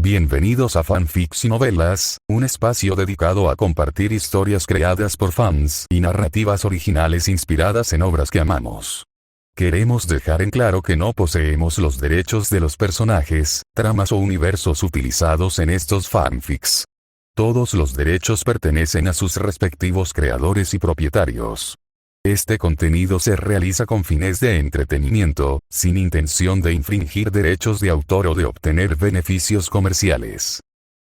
Bienvenidos a Fanfics y Novelas, un espacio dedicado a compartir historias creadas por fans y narrativas originales inspiradas en obras que amamos. Queremos dejar en claro que no poseemos los derechos de los personajes, tramas o universos utilizados en estos fanfics. Todos los derechos pertenecen a sus respectivos creadores y propietarios. Este contenido se realiza con fines de entretenimiento, sin intención de infringir derechos de autor o de obtener beneficios comerciales.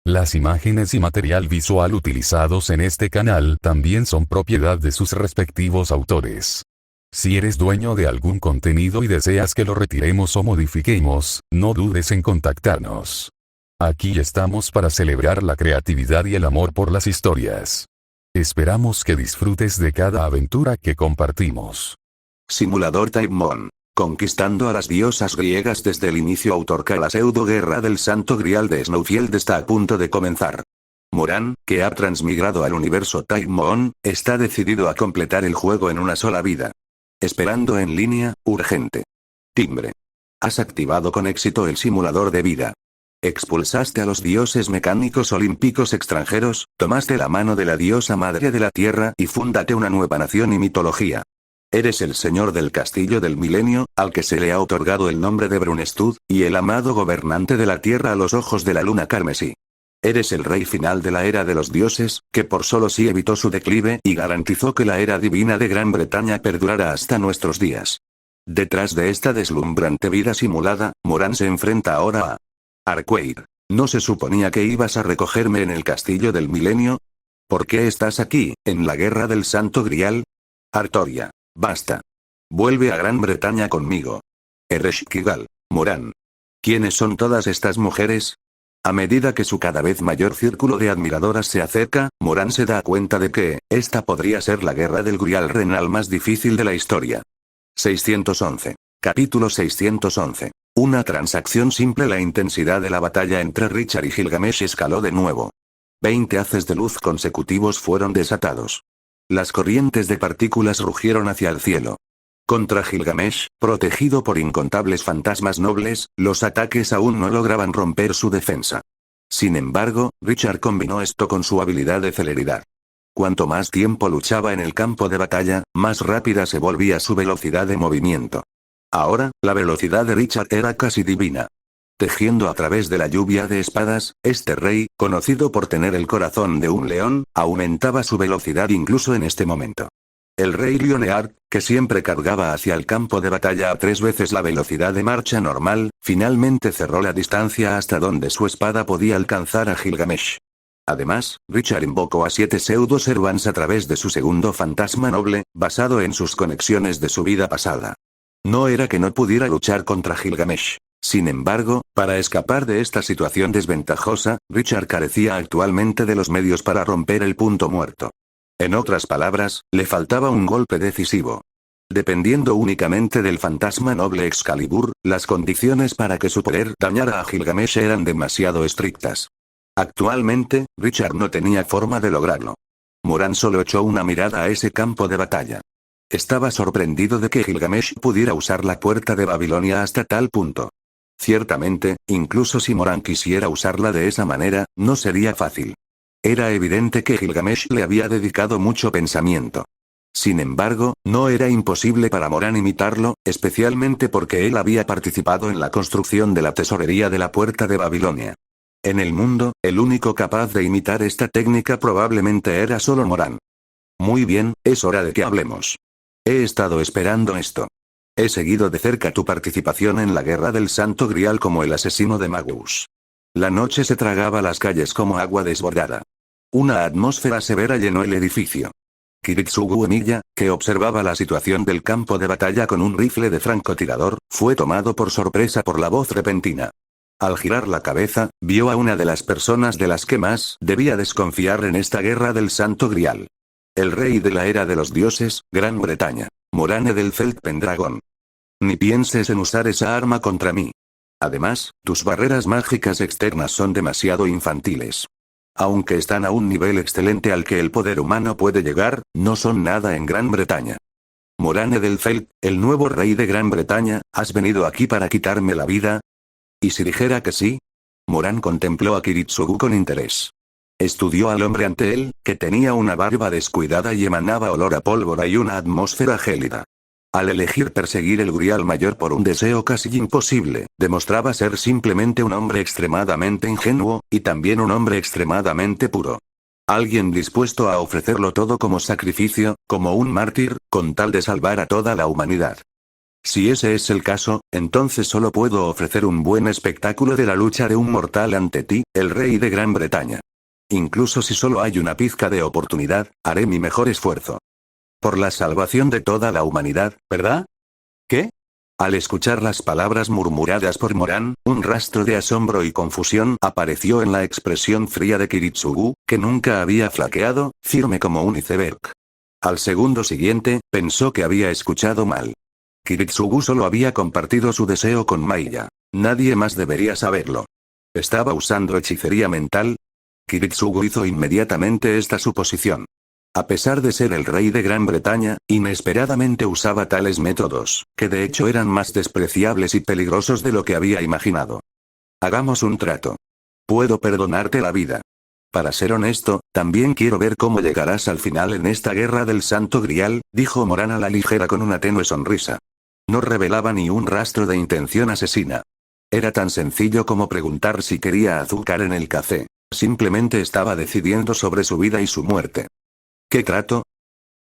Las imágenes y material visual utilizados en este canal también son propiedad de sus respectivos autores. Si eres dueño de algún contenido y deseas que lo retiremos o modifiquemos, no dudes en contactarnos. Aquí estamos para celebrar la creatividad y el amor por las historias. Esperamos que disfrutes de cada aventura que compartimos. Simulador Timemon. Conquistando a las diosas griegas desde el inicio. Autorca. La pseudo-guerra del Santo Grial de Snowfield está a punto de comenzar. Moran, que ha transmigrado al universo Timemon, está decidido a completar el juego en una sola vida. Esperando en línea, urgente. Timbre. Has activado con éxito el simulador de vida. Expulsaste a los dioses mecánicos olímpicos extranjeros, tomaste la mano de la diosa madre de la tierra y fúndate una nueva nación y mitología. Eres el señor del castillo del milenio, al que se le ha otorgado el nombre de Brunestud, y el amado gobernante de la tierra a los ojos de la luna carmesí. Eres el rey final de la era de los dioses, que por solo sí evitó su declive y garantizó que la era divina de Gran Bretaña perdurara hasta nuestros días. Detrás de esta deslumbrante vida simulada, Moran se enfrenta ahora a Arqueir. ¿No se suponía que ibas a recogerme en el castillo del milenio? ¿Por qué estás aquí, en la guerra del Santo Grial? Artoria. Basta. Vuelve a Gran Bretaña conmigo. Ereshkigal. Moran. ¿Quiénes son todas estas mujeres? A medida que su cada vez mayor círculo de admiradoras se acerca, Moran se da cuenta de que, esta podría ser la guerra del Grial renal más difícil de la historia. 611. Capítulo 611. Una transacción simple. La intensidad de la batalla entre Richard y Gilgamesh escaló de nuevo. 20 haces de luz consecutivos fueron desatados. Las corrientes de partículas rugieron hacia el cielo. Contra Gilgamesh, protegido por incontables fantasmas nobles, los ataques aún no lograban romper su defensa. Sin embargo, Richard combinó esto con su habilidad de celeridad. Cuanto más tiempo luchaba en el campo de batalla, más rápida se volvía su velocidad de movimiento. Ahora, la velocidad de Richard era casi divina. Tejiendo a través de la lluvia de espadas, este rey, conocido por tener el corazón de un león, aumentaba su velocidad incluso en este momento. El rey Lioneard, que siempre cargaba hacia el campo de batalla a 3 veces la velocidad de marcha normal, finalmente cerró la distancia hasta donde su espada podía alcanzar a Gilgamesh. Además, Richard invocó a 7 pseudo-servants a través de su segundo fantasma noble, basado en sus conexiones de su vida pasada. No era que no pudiera luchar contra Gilgamesh. Sin embargo, para escapar de esta situación desventajosa, Richard carecía actualmente de los medios para romper el punto muerto. En otras palabras, le faltaba un golpe decisivo. Dependiendo únicamente del fantasma noble Excalibur, las condiciones para que su poder dañara a Gilgamesh eran demasiado estrictas. Actualmente, Richard no tenía forma de lograrlo. Moran solo echó una mirada a ese campo de batalla. Estaba sorprendido de que Gilgamesh pudiera usar la puerta de Babilonia hasta tal punto. Ciertamente, incluso si Moran quisiera usarla de esa manera, no sería fácil. Era evidente que Gilgamesh le había dedicado mucho pensamiento. Sin embargo, no era imposible para Moran imitarlo, especialmente porque él había participado en la construcción de la tesorería de la puerta de Babilonia. En el mundo, el único capaz de imitar esta técnica probablemente era solo Moran. Muy bien, es hora de que hablemos. He estado esperando esto. He seguido de cerca tu participación en la guerra del Santo Grial como el asesino de Magus. La noche se tragaba las calles como agua desbordada. Una atmósfera severa llenó el edificio. Kiritsugu Emiya, que observaba la situación del campo de batalla con un rifle de francotirador, fue tomado por sorpresa por la voz repentina. Al girar la cabeza, vio a una de las personas de las que más debía desconfiar en esta guerra del Santo Grial. El rey de la era de los dioses, Gran Bretaña. Morane del Pendragon. Ni pienses en usar esa arma contra mí. Además, tus barreras mágicas externas son demasiado infantiles. Aunque están a un nivel excelente al que el poder humano puede llegar, no son nada en Gran Bretaña. Morane del el nuevo rey de Gran Bretaña, ¿has venido aquí para quitarme la vida? ¿Y si dijera que sí? Moran contempló a Kiritsugu con interés. Estudió al hombre ante él, que tenía una barba descuidada y emanaba olor a pólvora y una atmósfera gélida. Al elegir perseguir el Grial Mayor por un deseo casi imposible, demostraba ser simplemente un hombre extremadamente ingenuo, y también un hombre extremadamente puro. Alguien dispuesto a ofrecerlo todo como sacrificio, como un mártir, con tal de salvar a toda la humanidad. Si ese es el caso, entonces solo puedo ofrecer un buen espectáculo de la lucha de un mortal ante ti, el rey de Gran Bretaña. Incluso si solo hay una pizca de oportunidad, haré mi mejor esfuerzo. Por la salvación de toda la humanidad, ¿verdad? ¿Qué? Al escuchar las palabras murmuradas por Moran, un rastro de asombro y confusión apareció en la expresión fría de Kiritsugu, que nunca había flaqueado, firme como un iceberg. Al segundo siguiente, pensó que había escuchado mal. Kiritsugu solo había compartido su deseo con Maya. Nadie más debería saberlo. ¿Estaba usando hechicería mental? Kiritsugu hizo inmediatamente esta suposición. A pesar de ser el rey de Gran Bretaña, inesperadamente usaba tales métodos, que de hecho eran más despreciables y peligrosos de lo que había imaginado. Hagamos un trato. Puedo perdonarte la vida. Para ser honesto, también quiero ver cómo llegarás al final en esta guerra del Santo Grial, dijo Moran a la ligera con una tenue sonrisa. No revelaba ni un rastro de intención asesina. Era tan sencillo como preguntar si quería azúcar en el café. Simplemente estaba decidiendo sobre su vida y su muerte. ¿Qué trato?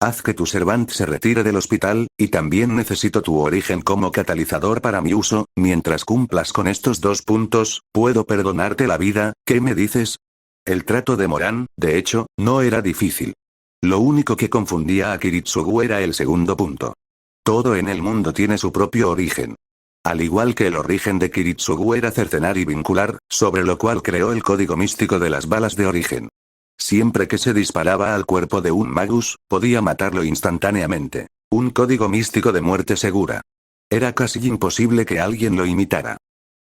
Haz que tu servant se retire del hospital, y también necesito tu origen como catalizador para mi uso. Mientras cumplas con estos 2 puntos, puedo perdonarte la vida. ¿Qué me dices? El trato de Moran, de hecho, no era difícil. Lo único que confundía a Kiritsugu era el segundo punto. Todo en el mundo tiene su propio origen. Al igual que el origen de Kiritsugu era cercenar y vincular, sobre lo cual creó el código místico de las balas de origen. Siempre que se disparaba al cuerpo de un magus, podía matarlo instantáneamente. Un código místico de muerte segura. Era casi imposible que alguien lo imitara.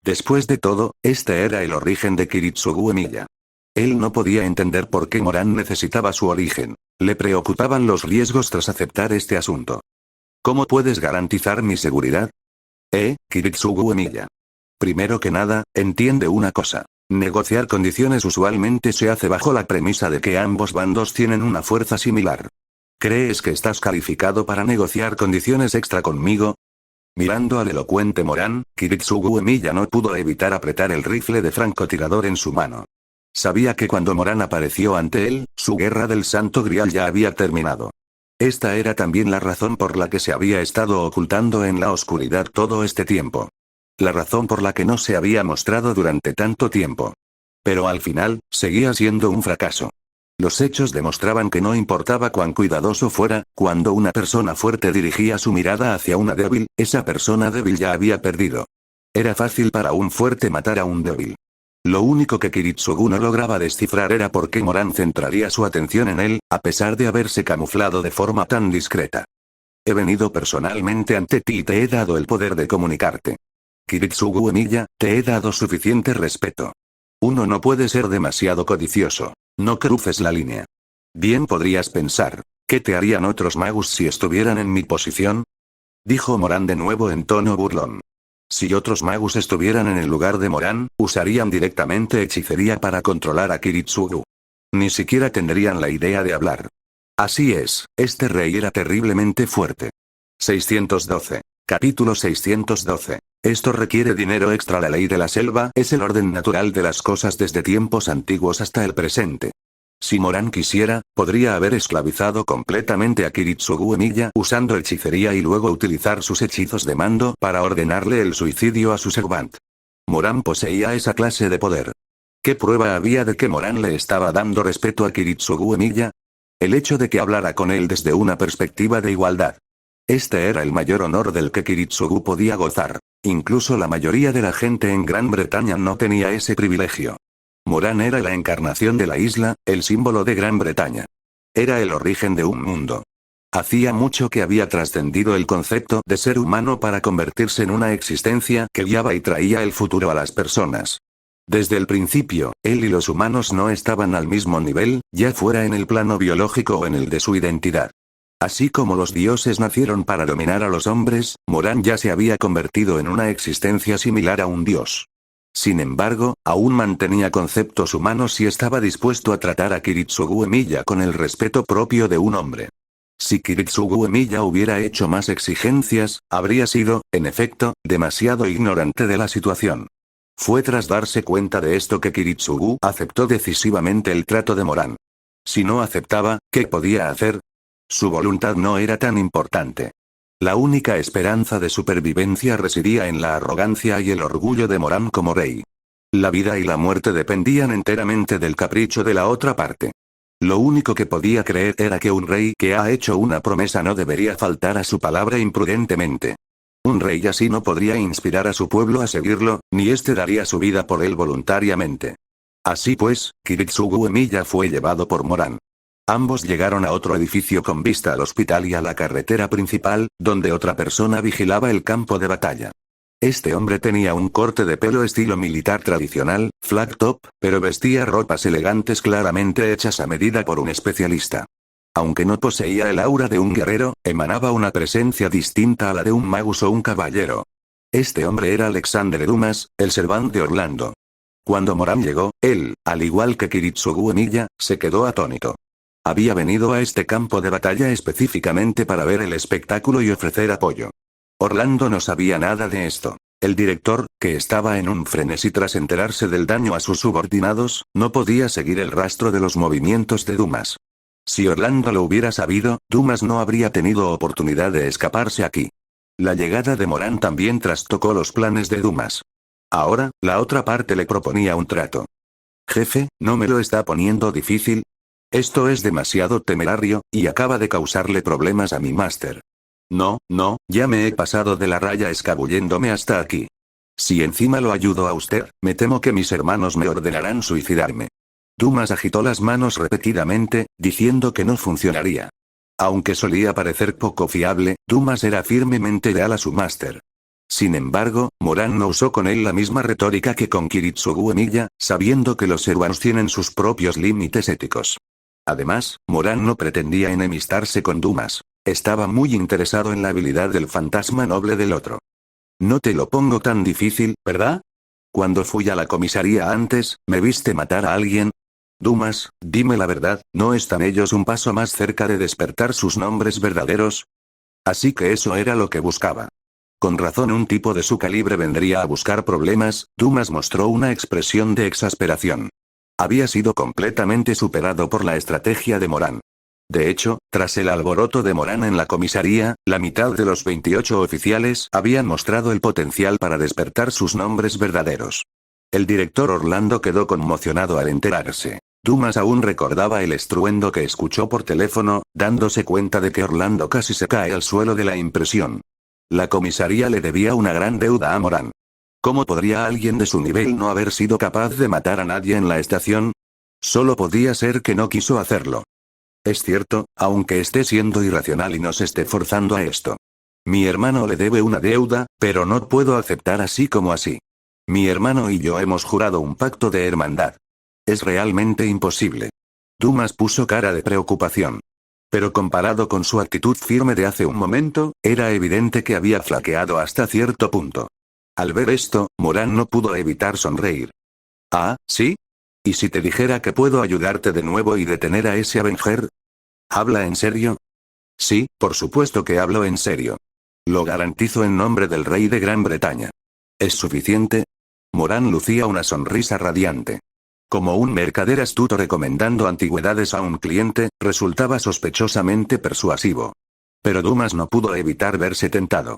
Después de todo, este era el origen de Kiritsugu Emilia. Él no podía entender por qué Moran necesitaba su origen. Le preocupaban los riesgos tras aceptar este asunto. ¿Cómo puedes garantizar mi seguridad? Kiritsugu Emilia. Primero que nada, entiende una cosa. Negociar condiciones usualmente se hace bajo la premisa de que ambos bandos tienen una fuerza similar. ¿Crees que estás calificado para negociar condiciones extra conmigo? Mirando al elocuente Moran, Kiritsugu Emilia no pudo evitar apretar el rifle de francotirador en su mano. Sabía que cuando Moran apareció ante él, su guerra del Santo Grial ya había terminado. Esta era también la razón por la que se había estado ocultando en la oscuridad todo este tiempo. La razón por la que no se había mostrado durante tanto tiempo. Pero al final, seguía siendo un fracaso. Los hechos demostraban que no importaba cuán cuidadoso fuera, cuando una persona fuerte dirigía su mirada hacia una débil, esa persona débil ya había perdido. Era fácil para un fuerte matar a un débil. Lo único que Kiritsugu no lograba descifrar era por qué Moran centraría su atención en él, a pesar de haberse camuflado de forma tan discreta. He venido personalmente ante ti y te he dado el poder de comunicarte. Kiritsugu Emilia, te he dado suficiente respeto. Uno no puede ser demasiado codicioso. No cruces la línea. Bien podrías pensar, ¿qué te harían otros magus si estuvieran en mi posición? Dijo Moran de nuevo en tono burlón. Si otros magus estuvieran en el lugar de Moran, usarían directamente hechicería para controlar a Kiritsugu. Ni siquiera tendrían la idea de hablar. Así es, este rey era terriblemente fuerte. 612. Capítulo 612. Esto requiere dinero extra. La ley de la selva es el orden natural de las cosas desde tiempos antiguos hasta el presente. Si Moran quisiera, podría haber esclavizado completamente a Kiritsugu Emilia usando hechicería y luego utilizar sus hechizos de mando para ordenarle el suicidio a su servant. Moran poseía esa clase de poder. ¿Qué prueba había de que Moran le estaba dando respeto a Kiritsugu Emilia? El hecho de que hablara con él desde una perspectiva de igualdad. Este era el mayor honor del que Kiritsugu podía gozar. Incluso la mayoría de la gente en Gran Bretaña no tenía ese privilegio. Moran era la encarnación de la isla, el símbolo de Gran Bretaña. Era el origen de un mundo. Hacía mucho que había trascendido el concepto de ser humano para convertirse en una existencia que guiaba y traía el futuro a las personas. Desde el principio, él y los humanos no estaban al mismo nivel, ya fuera en el plano biológico o en el de su identidad. Así como los dioses nacieron para dominar a los hombres, Moran ya se había convertido en una existencia similar a un dios. Sin embargo, aún mantenía conceptos humanos y estaba dispuesto a tratar a Kiritsugu Emiya con el respeto propio de un hombre. Si Kiritsugu Emiya hubiera hecho más exigencias, habría sido, en efecto, demasiado ignorante de la situación. Fue tras darse cuenta de esto que Kiritsugu aceptó decisivamente el trato de Moran. Si no aceptaba, ¿qué podía hacer? Su voluntad no era tan importante. La única esperanza de supervivencia residía en la arrogancia y el orgullo de Moran como rey. La vida y la muerte dependían enteramente del capricho de la otra parte. Lo único que podía creer era que un rey que ha hecho una promesa no debería faltar a su palabra imprudentemente. Un rey así no podría inspirar a su pueblo a seguirlo, ni éste daría su vida por él voluntariamente. Así pues, Kiritsugu Emiya fue llevado por Moran. Ambos llegaron a otro edificio con vista al hospital y a la carretera principal, donde otra persona vigilaba el campo de batalla. Este hombre tenía un corte de pelo estilo militar tradicional, flat top, pero vestía ropas elegantes claramente hechas a medida por un especialista. Aunque no poseía el aura de un guerrero, emanaba una presencia distinta a la de un magus o un caballero. Este hombre era Alexander Dumas, el servant de Orlando. Cuando Moran llegó, él, al igual que Kiritsugu Emiya, se quedó atónito. Había venido a este campo de batalla específicamente para ver el espectáculo y ofrecer apoyo. Orlando no sabía nada de esto. El director, que estaba en un frenesí tras enterarse del daño a sus subordinados, no podía seguir el rastro de los movimientos de Dumas. Si Orlando lo hubiera sabido, Dumas no habría tenido oportunidad de escaparse aquí. La llegada de Moran también trastocó los planes de Dumas. Ahora, la otra parte le proponía un trato. Jefe, ¿no me lo está poniendo difícil? Esto es demasiado temerario, y acaba de causarle problemas a mi máster. No, ya me he pasado de la raya escabulléndome hasta aquí. Si encima lo ayudo a usted, me temo que mis hermanos me ordenarán suicidarme. Dumas agitó las manos repetidamente, diciendo que no funcionaría. Aunque solía parecer poco fiable, Dumas era firmemente leal a su máster. Sin embargo, Moran no usó con él la misma retórica que con Kiritsugu Emiya, sabiendo que los Erwans tienen sus propios límites éticos. Además, Moran no pretendía enemistarse con Dumas. Estaba muy interesado en la habilidad del fantasma noble del otro. No te lo pongo tan difícil, ¿verdad? Cuando fui a la comisaría antes, ¿me viste matar a alguien? Dumas, dime la verdad, ¿no están ellos un paso más cerca de despertar sus nombres verdaderos? Así que eso era lo que buscaba. Con razón un tipo de su calibre vendría a buscar problemas, Dumas mostró una expresión de exasperación. Había sido completamente superado por la estrategia de Moran. De hecho, tras el alboroto de Moran en la comisaría, la mitad de los 28 oficiales habían mostrado el potencial para despertar sus nombres verdaderos. El director Orlando quedó conmocionado al enterarse. Dumas aún recordaba el estruendo que escuchó por teléfono, dándose cuenta de que Orlando casi se cae al suelo de la impresión. La comisaría le debía una gran deuda a Moran. ¿Cómo podría alguien de su nivel no haber sido capaz de matar a nadie en la estación? Solo podía ser que no quiso hacerlo. Es cierto, aunque esté siendo irracional y nos esté forzando a esto. Mi hermano le debe una deuda, pero no puedo aceptar así como así. Mi hermano y yo hemos jurado un pacto de hermandad. Es realmente imposible. Dumas puso cara de preocupación. Pero comparado con su actitud firme de hace un momento, era evidente que había flaqueado hasta cierto punto. Al ver esto, Moran no pudo evitar sonreír. ¿Ah, sí? ¿Y si te dijera que puedo ayudarte de nuevo y detener a ese Avenger? ¿Habla en serio? Sí, por supuesto que hablo en serio. Lo garantizo en nombre del rey de Gran Bretaña. ¿Es suficiente? Moran lucía una sonrisa radiante. Como un mercader astuto recomendando antigüedades a un cliente, resultaba sospechosamente persuasivo. Pero Dumas no pudo evitar verse tentado.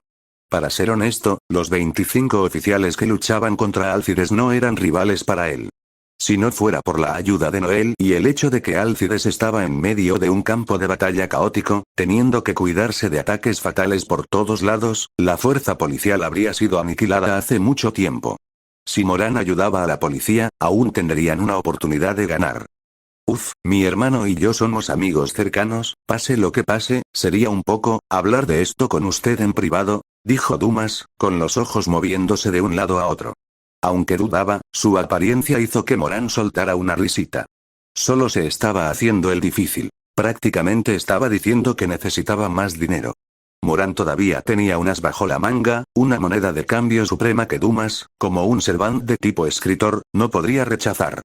Para ser honesto, los 25 oficiales que luchaban contra Alcides no eran rivales para él. Si no fuera por la ayuda de Noel y el hecho de que Alcides estaba en medio de un campo de batalla caótico, teniendo que cuidarse de ataques fatales por todos lados, la fuerza policial habría sido aniquilada hace mucho tiempo. Si Moran ayudaba a la policía, aún tendrían una oportunidad de ganar. Mi hermano y yo somos amigos cercanos, pase lo que pase, sería un poco, hablar de esto con usted en privado, dijo Dumas, con los ojos moviéndose de un lado a otro. Aunque dudaba, su apariencia hizo que Moran soltara una risita. Solo se estaba haciendo el difícil. Prácticamente estaba diciendo que necesitaba más dinero. Moran todavía tenía unas bajo la manga, una moneda de cambio suprema que Dumas, como un servant de tipo escritor, no podría rechazar.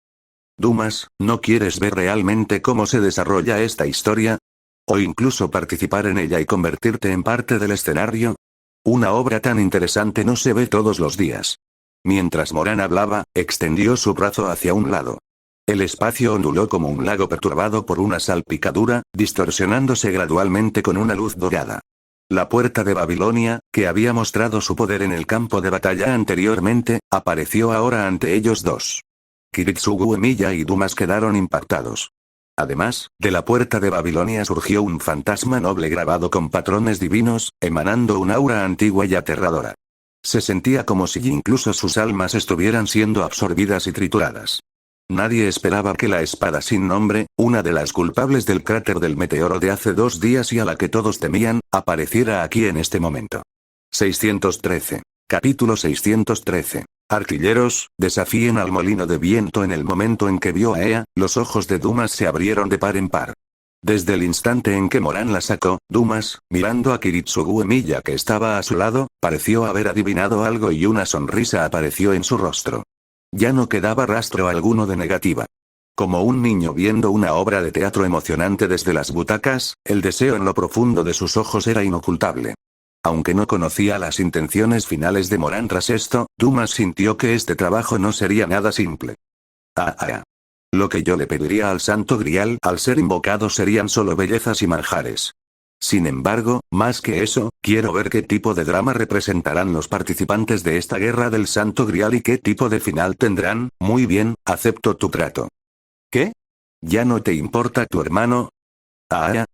Dumas, ¿no quieres ver realmente cómo se desarrolla esta historia? ¿O incluso participar en ella y convertirte en parte del escenario? Una obra tan interesante no se ve todos los días. Mientras Moran hablaba, extendió su brazo hacia un lado. El espacio onduló como un lago perturbado por una salpicadura, distorsionándose gradualmente con una luz dorada. La puerta de Babilonia, que había mostrado su poder en el campo de batalla anteriormente, apareció ahora ante ellos dos. Kiritsugu Emiya y Dumas quedaron impactados. Además, de la puerta de Babilonia surgió un fantasma noble grabado con patrones divinos, emanando un aura antigua y aterradora. Se sentía como si incluso sus almas estuvieran siendo absorbidas y trituradas. Nadie esperaba que la espada sin nombre, una de las culpables del cráter del meteoro de hace 2 días y a la que todos temían, apareciera aquí en este momento. 613. Capítulo 613. Artilleros, desafíen al molino de viento. En el momento en que vio a Ea, los ojos de Dumas se abrieron de par en par. Desde el instante en que Moran la sacó, Dumas, mirando a Kiritsugu Emiya que estaba a su lado, pareció haber adivinado algo y una sonrisa apareció en su rostro. Ya no quedaba rastro alguno de negativa. Como un niño viendo una obra de teatro emocionante desde las butacas, el deseo en lo profundo de sus ojos era inocultable. Aunque no conocía las intenciones finales de Moran tras esto, Dumas sintió que este trabajo no sería nada simple. Lo que yo le pediría al Santo Grial al ser invocado serían solo bellezas y manjares. Sin embargo, más que eso, quiero ver qué tipo de drama representarán los participantes de esta guerra del Santo Grial y qué tipo de final tendrán. Muy bien, acepto tu trato. ¿Qué? ¿Ya no te importa tu hermano?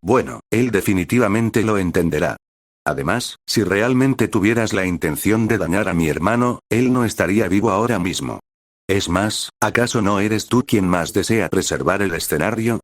Bueno, él definitivamente lo entenderá. Además, si realmente tuvieras la intención de dañar a mi hermano, él no estaría vivo ahora mismo. Es más, ¿acaso no eres tú quien más desea preservar el escenario?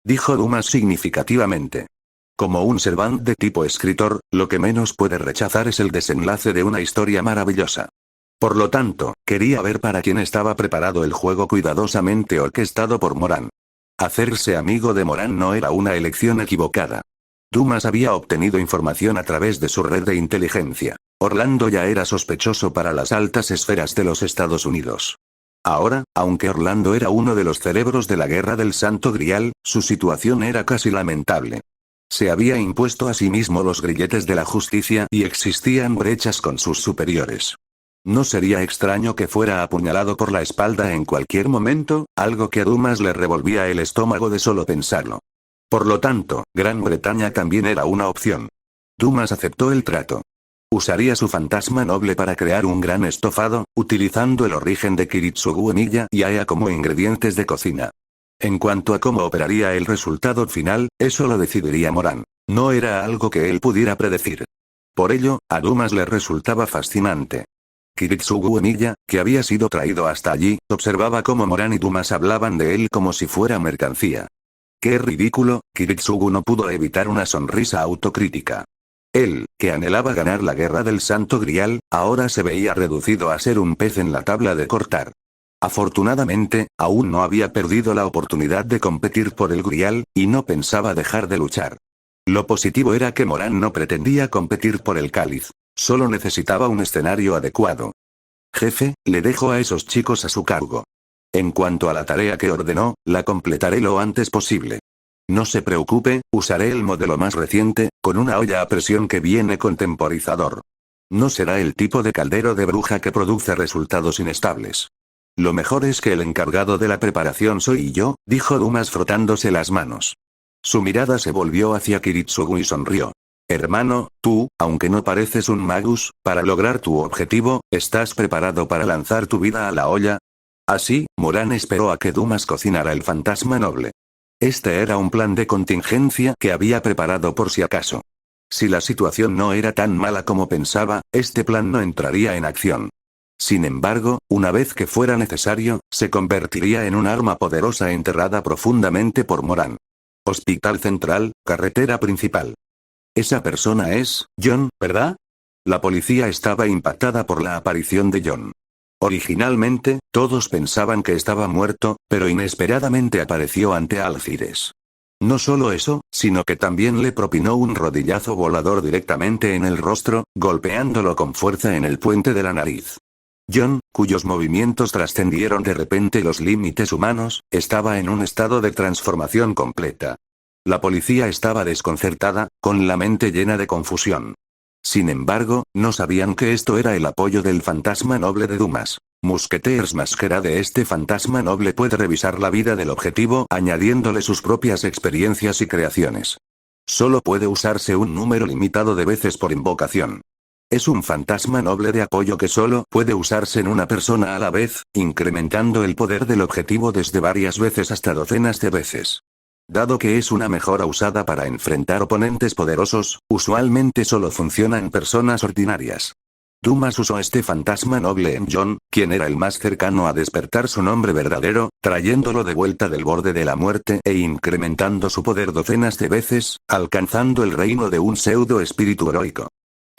Dijo Dumas significativamente. Como un servant de tipo escritor, lo que menos puede rechazar es el desenlace de una historia maravillosa. Por lo tanto, quería ver para quién estaba preparado el juego cuidadosamente orquestado por Moran. Hacerse amigo de Moran no era una elección equivocada. Dumas había obtenido información a través de su red de inteligencia. Orlando ya era sospechoso para las altas esferas de los Estados Unidos. Ahora, aunque Orlando era uno de los cerebros de la guerra del Santo Grial, su situación era casi lamentable. Se había impuesto a sí mismo los grilletes de la justicia y existían brechas con sus superiores. No sería extraño que fuera apuñalado por la espalda en cualquier momento, algo que a Dumas le revolvía el estómago de solo pensarlo. Por lo tanto, Gran Bretaña también era una opción. Dumas aceptó el trato. Usaría su fantasma noble para crear un gran estofado, utilizando el origen de Kiritsugu Emiya y Ea como ingredientes de cocina. En cuanto a cómo operaría el resultado final, eso lo decidiría Moran. No era algo que él pudiera predecir. Por ello, a Dumas le resultaba fascinante. Kiritsugu Emiya, que había sido traído hasta allí, observaba cómo Moran y Dumas hablaban de él como si fuera mercancía. ¡Qué ridículo! Kiritsugu no pudo evitar una sonrisa autocrítica. Él, que anhelaba ganar la guerra del Santo Grial, ahora se veía reducido a ser un pez en la tabla de cortar. Afortunadamente, aún no había perdido la oportunidad de competir por el Grial, y no pensaba dejar de luchar. Lo positivo era que Moran no pretendía competir por el cáliz. Solo necesitaba un escenario adecuado. Jefe, le dejo a esos chicos a su cargo. En cuanto a la tarea que ordenó, la completaré lo antes posible. No se preocupe, usaré el modelo más reciente, con una olla a presión que viene con temporizador. No será el tipo de caldero de bruja que produce resultados inestables. Lo mejor es que el encargado de la preparación soy yo, dijo Dumas frotándose las manos. Su mirada se volvió hacia Kiritsugu y sonrió. Hermano, tú, aunque no pareces un magus, para lograr tu objetivo, ¿estás preparado para lanzar tu vida a la olla? Así, Moran esperó a que Dumas cocinara el fantasma noble. Este era un plan de contingencia que había preparado por si acaso. Si la situación no era tan mala como pensaba, este plan no entraría en acción. Sin embargo, una vez que fuera necesario, se convertiría en un arma poderosa enterrada profundamente por Moran. Hospital Central, carretera principal. Esa persona es John, ¿verdad? La policía estaba impactada por la aparición de John. Originalmente, todos pensaban que estaba muerto, pero inesperadamente apareció ante Alcides. No solo eso, sino que también le propinó un rodillazo volador directamente en el rostro, golpeándolo con fuerza en el puente de la nariz. John, cuyos movimientos trascendieron de repente los límites humanos, estaba en un estado de transformación completa. La policía estaba desconcertada, con la mente llena de confusión. Sin embargo, no sabían que esto era el apoyo del fantasma noble de Dumas. Musketeers Masquerade de este fantasma noble puede revisar la vida del objetivo añadiéndole sus propias experiencias y creaciones. Solo puede usarse un número limitado de veces por invocación. Es un fantasma noble de apoyo que solo puede usarse en una persona a la vez, incrementando el poder del objetivo desde varias veces hasta docenas de veces. Dado que es una mejora usada para enfrentar oponentes poderosos, usualmente solo funciona en personas ordinarias. Dumas usó este fantasma noble en John, quien era el más cercano a despertar su nombre verdadero, trayéndolo de vuelta del borde de la muerte e incrementando su poder docenas de veces, alcanzando el reino de un pseudo espíritu heroico.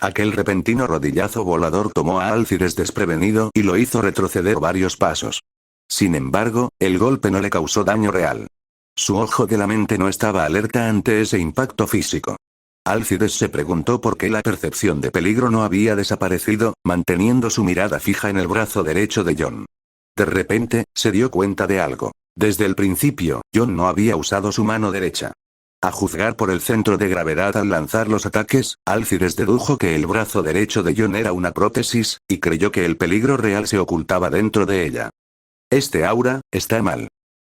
Aquel repentino rodillazo volador tomó a Alcides desprevenido y lo hizo retroceder varios pasos. Sin embargo, el golpe no le causó daño real. Su ojo de la mente no estaba alerta ante ese impacto físico. Alcides se preguntó por qué la percepción de peligro no había desaparecido, manteniendo su mirada fija en el brazo derecho de John. De repente, se dio cuenta de algo. Desde el principio, John no había usado su mano derecha. A juzgar por el centro de gravedad al lanzar los ataques, Alcides dedujo que el brazo derecho de John era una prótesis, y creyó que el peligro real se ocultaba dentro de ella. Este aura, está mal.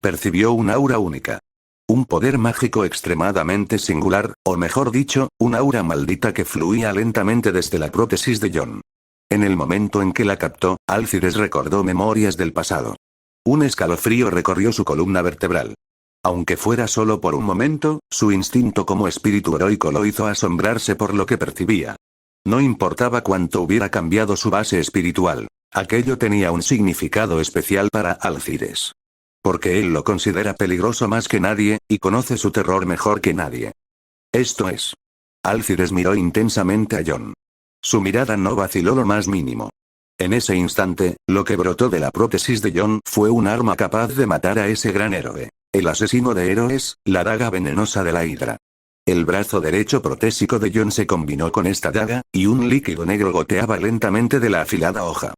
Percibió un aura única. Un poder mágico extremadamente singular, o mejor dicho, un aura maldita que fluía lentamente desde la prótesis de John. En el momento en que la captó, Alcides recordó memorias del pasado. Un escalofrío recorrió su columna vertebral. Aunque fuera solo por un momento, su instinto como espíritu heroico lo hizo asombrarse por lo que percibía. No importaba cuánto hubiera cambiado su base espiritual, aquello tenía un significado especial para Alcides. Porque él lo considera peligroso más que nadie, y conoce su terror mejor que nadie. Esto es. Alcides miró intensamente a John. Su mirada no vaciló lo más mínimo. En ese instante, lo que brotó de la prótesis de John fue un arma capaz de matar a ese gran héroe. El asesino de héroes, la daga venenosa de la Hidra. El brazo derecho protésico de John se combinó con esta daga, y un líquido negro goteaba lentamente de la afilada hoja.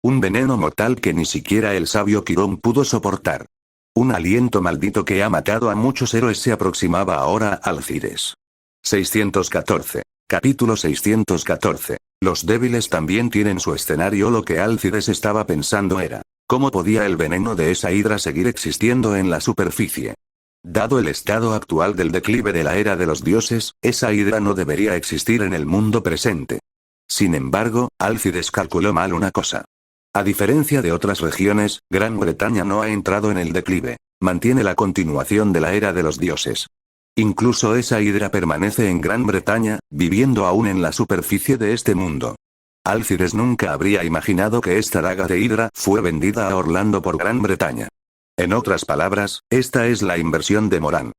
Un veneno mortal que ni siquiera el sabio Quirón pudo soportar. Un aliento maldito que ha matado a muchos héroes se aproximaba ahora a Alcides. 614. Capítulo 614. Los débiles también tienen su escenario. Lo que Alcides estaba pensando era, ¿cómo podía el veneno de esa hidra seguir existiendo en la superficie? Dado el estado actual del declive de la era de los dioses, esa hidra no debería existir en el mundo presente. Sin embargo, Alcides calculó mal una cosa. A diferencia de otras regiones, Gran Bretaña no ha entrado en el declive. Mantiene la continuación de la era de los dioses. Incluso esa hidra permanece en Gran Bretaña, viviendo aún en la superficie de este mundo. Alcides nunca habría imaginado que esta daga de hidra fue vendida a Orlando por Gran Bretaña. En otras palabras, esta es la inversión de Moran.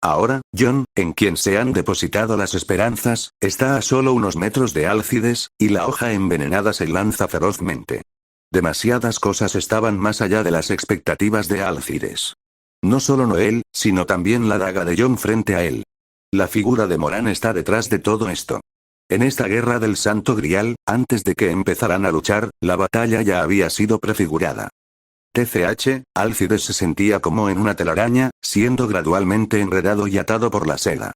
Ahora, John, en quien se han depositado las esperanzas, está a solo unos metros de Alcides, y la hoja envenenada se lanza ferozmente. Demasiadas cosas estaban más allá de las expectativas de Alcides. No solo Noel, sino también la daga de John frente a él. La figura de Moran está detrás de todo esto. En esta guerra del Santo Grial, antes de que empezaran a luchar, la batalla ya había sido prefigurada. TCH, Alcides se sentía como en una telaraña, siendo gradualmente enredado y atado por la seda.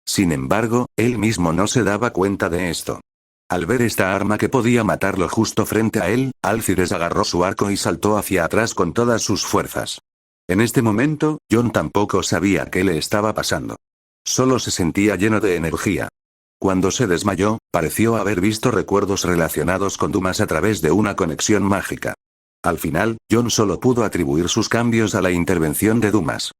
Sin embargo, él mismo no se daba cuenta de esto. Al ver esta arma que podía matarlo justo frente a él, Alcides agarró su arco y saltó hacia atrás con todas sus fuerzas. En este momento, John tampoco sabía qué le estaba pasando. Solo se sentía lleno de energía. Cuando se desmayó, pareció haber visto recuerdos relacionados con Dumas a través de una conexión mágica. Al final, John solo pudo atribuir sus cambios a la intervención de Dumas.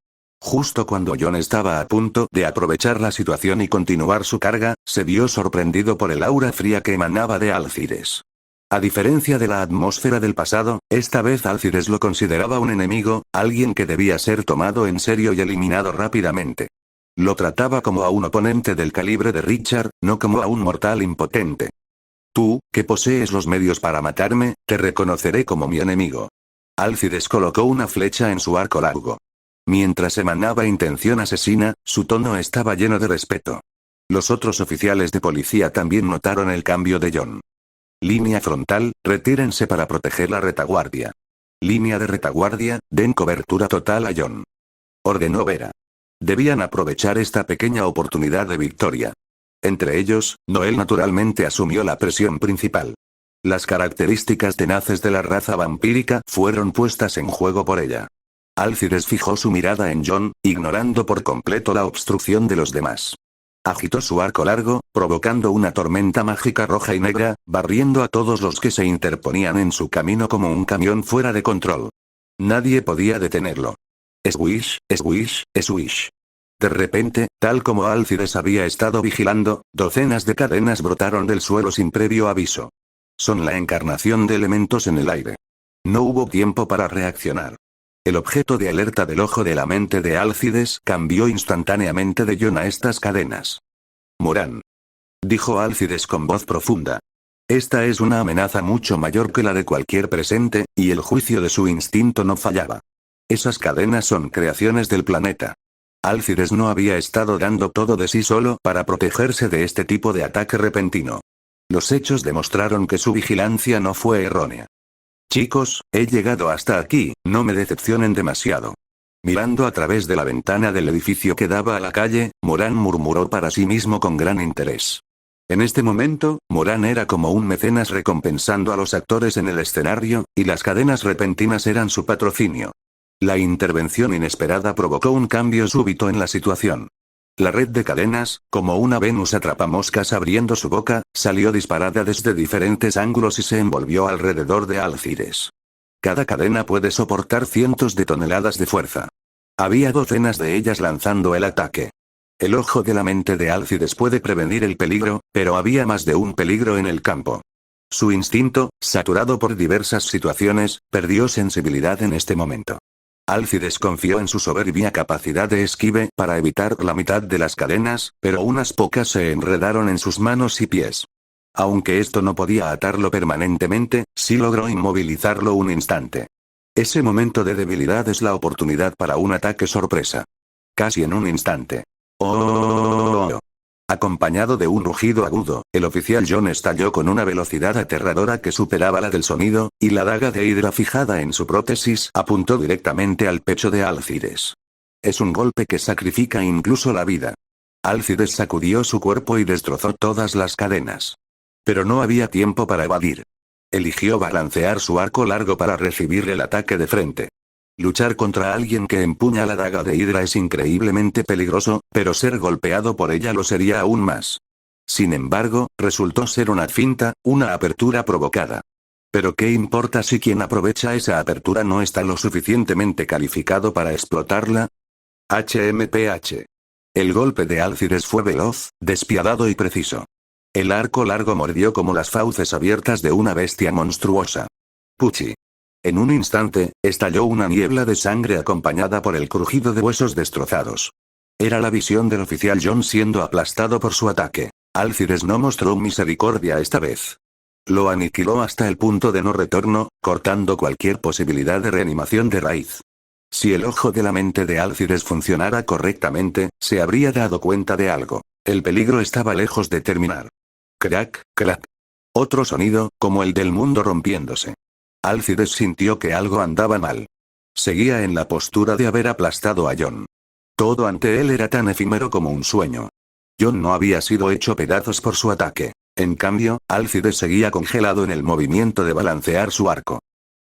Justo cuando John estaba a punto de aprovechar la situación y continuar su carga, se vio sorprendido por el aura fría que emanaba de Alcides. A diferencia de la atmósfera del pasado, esta vez Alcides lo consideraba un enemigo, alguien que debía ser tomado en serio y eliminado rápidamente. Lo trataba como a un oponente del calibre de Richard, no como a un mortal impotente. Tú, que posees los medios para matarme, te reconoceré como mi enemigo. Alcides colocó una flecha en su arco largo. Mientras emanaba intención asesina, su tono estaba lleno de respeto. Los otros oficiales de policía también notaron el cambio de John. Línea frontal, retírense para proteger la retaguardia. Línea de retaguardia, den cobertura total a John. Ordenó Vera. Debían aprovechar esta pequeña oportunidad de victoria. Entre ellos, Noel naturalmente asumió la presión principal. Las características tenaces de la raza vampírica fueron puestas en juego por ella. Alcides fijó su mirada en John, ignorando por completo la obstrucción de los demás. Agitó su arco largo, provocando una tormenta mágica roja y negra, barriendo a todos los que se interponían en su camino como un camión fuera de control. Nadie podía detenerlo. Swish, swish, swish. De repente, tal como Alcides había estado vigilando, docenas de cadenas brotaron del suelo sin previo aviso. Son la encarnación de elementos en el aire. No hubo tiempo para reaccionar. El objeto de alerta del ojo de la mente de Alcides cambió instantáneamente de John a estas cadenas. Moran. Dijo Alcides con voz profunda. Esta es una amenaza mucho mayor que la de cualquier presente, y el juicio de su instinto no fallaba. Esas cadenas son creaciones del planeta. Alcides no había estado dando todo de sí solo para protegerse de este tipo de ataque repentino. Los hechos demostraron que su vigilancia no fue errónea. Chicos, he llegado hasta aquí, no me decepcionen demasiado. Mirando a través de la ventana del edificio que daba a la calle, Moran murmuró para sí mismo con gran interés. En este momento, Moran era como un mecenas recompensando a los actores en el escenario, y las cadenas repentinas eran su patrocinio. La intervención inesperada provocó un cambio súbito en la situación. La red de cadenas, como una Venus atrapamoscas abriendo su boca, salió disparada desde diferentes ángulos y se envolvió alrededor de Alcides. Cada cadena puede soportar cientos de toneladas de fuerza. Había docenas de ellas lanzando el ataque. El ojo de la mente de Alcides puede prevenir el peligro, pero había más de un peligro en el campo. Su instinto, saturado por diversas situaciones, perdió sensibilidad en este momento. Alcides confió en su soberbia capacidad de esquive para evitar la mitad de las cadenas, pero unas pocas se enredaron en sus manos y pies. Aunque esto no podía atarlo permanentemente, sí logró inmovilizarlo un instante. Ese momento de debilidad es la oportunidad para un ataque sorpresa. Casi en un instante. ¡Oh! Acompañado de un rugido agudo, el oficial John estalló con una velocidad aterradora que superaba la del sonido, y la daga de hidra fijada en su prótesis apuntó directamente al pecho de Alcides. Es un golpe que sacrifica incluso la vida. Alcides sacudió su cuerpo y destrozó todas las cadenas. Pero no había tiempo para evadir. Eligió balancear su arco largo para recibir el ataque de frente. Luchar contra alguien que empuña la daga de hidra es increíblemente peligroso, pero ser golpeado por ella lo sería aún más. Sin embargo, resultó ser una finta, una apertura provocada. Pero ¿qué importa si quien aprovecha esa apertura no está lo suficientemente calificado para explotarla? HMPH. El golpe de Alcides fue veloz, despiadado y preciso. El arco largo mordió como las fauces abiertas de una bestia monstruosa. Puchi. En un instante, estalló una niebla de sangre acompañada por el crujido de huesos destrozados. Era la visión del oficial John siendo aplastado por su ataque. Alcides no mostró misericordia esta vez. Lo aniquiló hasta el punto de no retorno, cortando cualquier posibilidad de reanimación de raíz. Si el ojo de la mente de Alcides funcionara correctamente, se habría dado cuenta de algo. El peligro estaba lejos de terminar. Crack, crack. Otro sonido, como el del mundo rompiéndose. Alcides sintió que algo andaba mal. Seguía en la postura de haber aplastado a John. Todo ante él era tan efímero como un sueño. John no había sido hecho pedazos por su ataque. En cambio, Alcides seguía congelado en el movimiento de balancear su arco.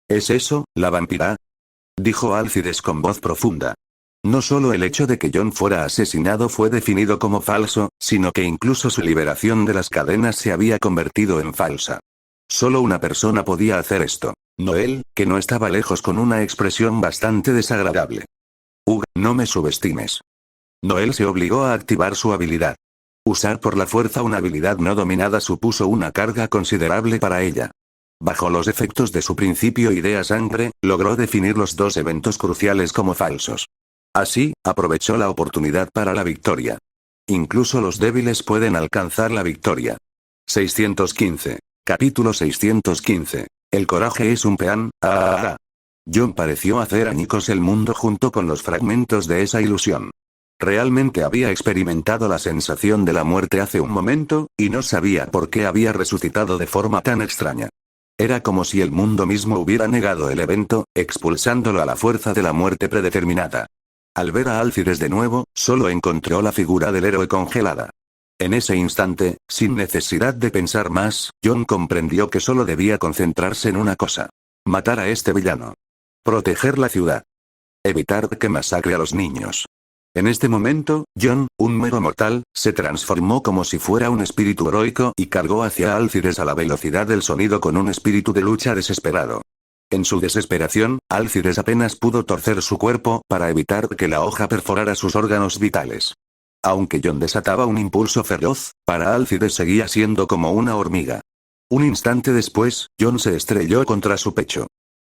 ¿Es eso, la vampira? Dijo Alcides con voz profunda. No solo el hecho de que John fuera asesinado fue definido como falso, sino que incluso su liberación de las cadenas se había convertido en falsa. Solo una persona podía hacer esto. Noel, que no estaba lejos con una expresión bastante desagradable. No me subestimes. Noel se obligó a activar su habilidad. Usar por la fuerza una habilidad no dominada supuso una carga considerable para ella. Bajo los efectos de su principio idea sangre, logró definir los dos eventos cruciales como falsos. Así, aprovechó la oportunidad para la victoria. Incluso los débiles pueden alcanzar la victoria. 615. Capítulo 615. El coraje es un peán. Jon pareció hacer añicos el mundo junto con los fragmentos de esa ilusión. Realmente había experimentado la sensación de la muerte hace un momento, y no sabía por qué había resucitado de forma tan extraña. Era como si el mundo mismo hubiera negado el evento, expulsándolo a la fuerza de la muerte predeterminada. Al ver a Alcides de nuevo, solo encontró la figura del héroe congelada. En ese instante, sin necesidad de pensar más, Jon comprendió que solo debía concentrarse en una cosa. Matar a este villano. Proteger la ciudad. Evitar que masacre a los niños. En este momento, Jon, un mero mortal, se transformó como si fuera un espíritu heroico y cargó hacia Alcides a la velocidad del sonido con un espíritu de lucha desesperado. En su desesperación, Alcides apenas pudo torcer su cuerpo para evitar que la hoja perforara sus órganos vitales. Aunque Jon desataba un impulso feroz, para Alcides seguía siendo como una hormiga. Un instante después, Jon se estrelló contra su pecho.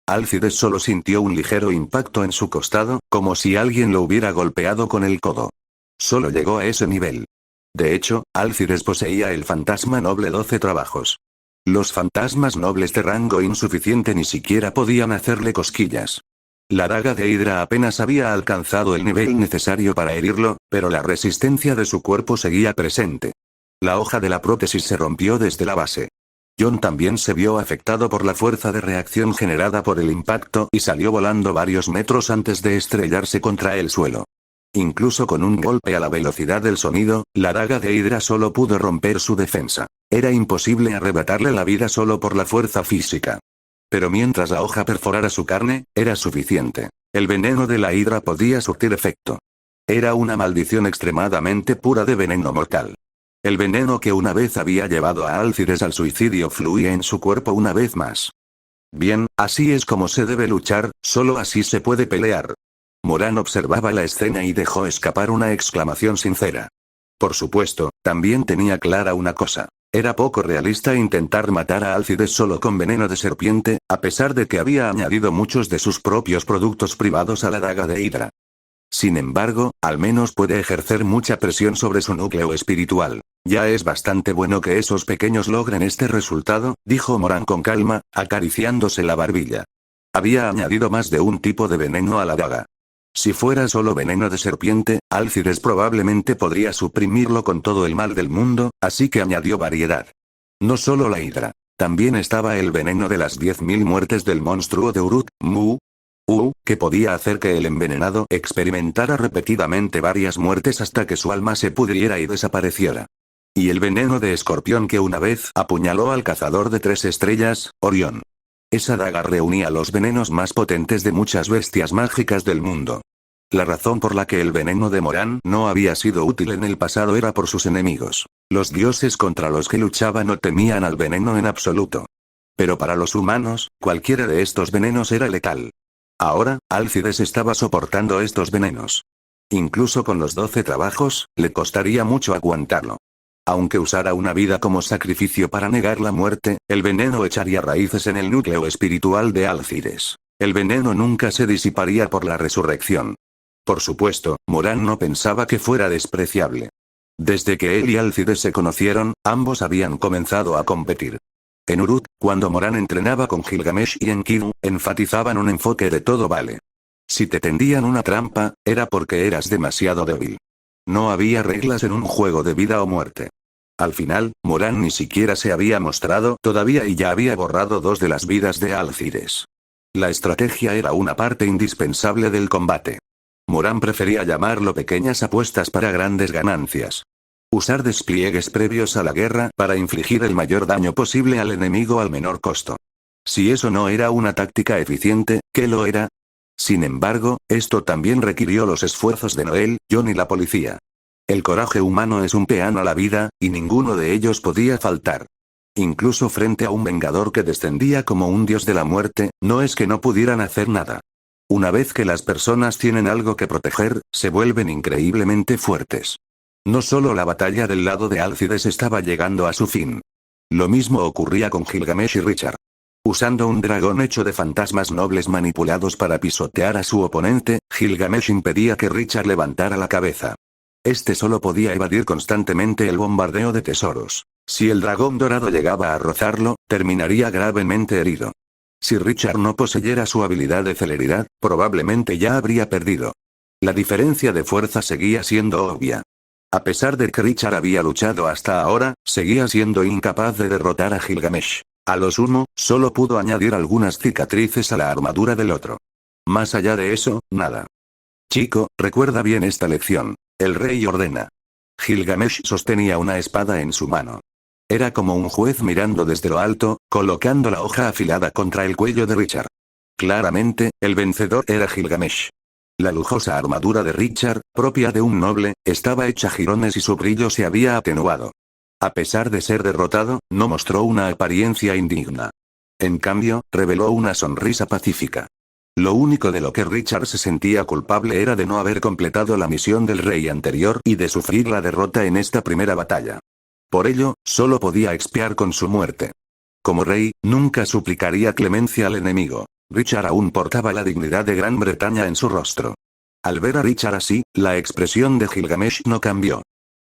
Alcides solo sintió un ligero impacto en su costado, como si alguien lo hubiera golpeado con el codo. Solo llegó a ese nivel. De hecho, Alcides poseía el fantasma noble 12 trabajos. Los fantasmas nobles de rango insuficiente ni siquiera podían hacerle cosquillas. La daga de Hydra apenas había alcanzado el nivel necesario para herirlo, pero la resistencia de su cuerpo seguía presente. La hoja de la prótesis se rompió desde la base. Jon también se vio afectado por la fuerza de reacción generada por el impacto y salió volando varios metros antes de estrellarse contra el suelo. Incluso con un golpe a la velocidad del sonido, la daga de Hydra solo pudo romper su defensa. Era imposible arrebatarle la vida solo por la fuerza física. Pero mientras la hoja perforara su carne, era suficiente. El veneno de la Hydra podía surtir efecto. Era una maldición extremadamente pura de veneno mortal. El veneno que una vez había llevado a Alcides al suicidio fluía en su cuerpo una vez más. Bien, así es como se debe luchar, solo así se puede pelear. Moran observaba la escena y dejó escapar una exclamación sincera. Por supuesto, también tenía clara una cosa. Era poco realista intentar matar a Alcides solo con veneno de serpiente, a pesar de que había añadido muchos de sus propios productos privados a la daga de Hydra. Sin embargo, al menos puede ejercer mucha presión sobre su núcleo espiritual. Ya es bastante bueno que esos pequeños logren este resultado, dijo Moran con calma, acariciándose la barbilla. Había añadido más de un tipo de veneno a la daga. Si fuera solo veneno de serpiente, Alcides probablemente podría suprimirlo con todo el mal del mundo, así que añadió variedad. No solo la Hydra. También estaba el veneno de las 10.000 muertes del monstruo de Uruk, que podía hacer que el envenenado experimentara repetidamente varias muertes hasta que su alma se pudriera y desapareciera. Y el veneno de escorpión que una vez apuñaló al cazador de 3 estrellas, Orión. Esa daga reunía los venenos más potentes de muchas bestias mágicas del mundo. La razón por la que el veneno de Moran no había sido útil en el pasado era por sus enemigos. Los dioses contra los que luchaba no temían al veneno en absoluto. Pero para los humanos, cualquiera de estos venenos era letal. Ahora, Alcides estaba soportando estos venenos. Incluso con los 12 trabajos, le costaría mucho aguantarlo. Aunque usara una vida como sacrificio para negar la muerte, el veneno echaría raíces en el núcleo espiritual de Alcides. El veneno nunca se disiparía por la resurrección. Por supuesto, Moran no pensaba que fuera despreciable. Desde que él y Alcides se conocieron, ambos habían comenzado a competir. En Uruk, cuando Moran entrenaba con Gilgamesh y Enkidu, enfatizaban un enfoque de todo vale. Si te tendían una trampa, era porque eras demasiado débil. No había reglas en un juego de vida o muerte. Al final, Moran ni siquiera se había mostrado todavía y ya había borrado 2 de las vidas de Alcides. La estrategia era una parte indispensable del combate. Moran prefería llamarlo pequeñas apuestas para grandes ganancias. Usar despliegues previos a la guerra para infligir el mayor daño posible al enemigo al menor costo. Si eso no era una táctica eficiente, ¿qué lo era? Sin embargo, esto también requirió los esfuerzos de Noel, Jon y la policía. El coraje humano es un peán a la vida, y ninguno de ellos podía faltar. Incluso frente a un vengador que descendía como un dios de la muerte, no es que no pudieran hacer nada. Una vez que las personas tienen algo que proteger, se vuelven increíblemente fuertes. No solo la batalla del lado de Alcides estaba llegando a su fin. Lo mismo ocurría con Gilgamesh y Richard. Usando un dragón hecho de fantasmas nobles manipulados para pisotear a su oponente, Gilgamesh impedía que Richard levantara la cabeza. Este solo podía evadir constantemente el bombardeo de tesoros. Si el dragón dorado llegaba a rozarlo, terminaría gravemente herido. Si Richard no poseyera su habilidad de celeridad, probablemente ya habría perdido. La diferencia de fuerza seguía siendo obvia. A pesar de que Richard había luchado hasta ahora, seguía siendo incapaz de derrotar a Gilgamesh. A lo sumo, solo pudo añadir algunas cicatrices a la armadura del otro. Más allá de eso, nada. Chico, recuerda bien esta lección. El rey ordena. Gilgamesh sostenía una espada en su mano. Era como un juez mirando desde lo alto, colocando la hoja afilada contra el cuello de Richard. Claramente, el vencedor era Gilgamesh. La lujosa armadura de Richard, propia de un noble, estaba hecha jirones y su brillo se había atenuado. A pesar de ser derrotado, no mostró una apariencia indigna. En cambio, reveló una sonrisa pacífica. Lo único de lo que Richard se sentía culpable era de no haber completado la misión del rey anterior y de sufrir la derrota en esta primera batalla. Por ello, solo podía expiar con su muerte. Como rey, nunca suplicaría clemencia al enemigo. Richard aún portaba la dignidad de Gran Bretaña en su rostro. Al ver a Richard así, la expresión de Gilgamesh no cambió.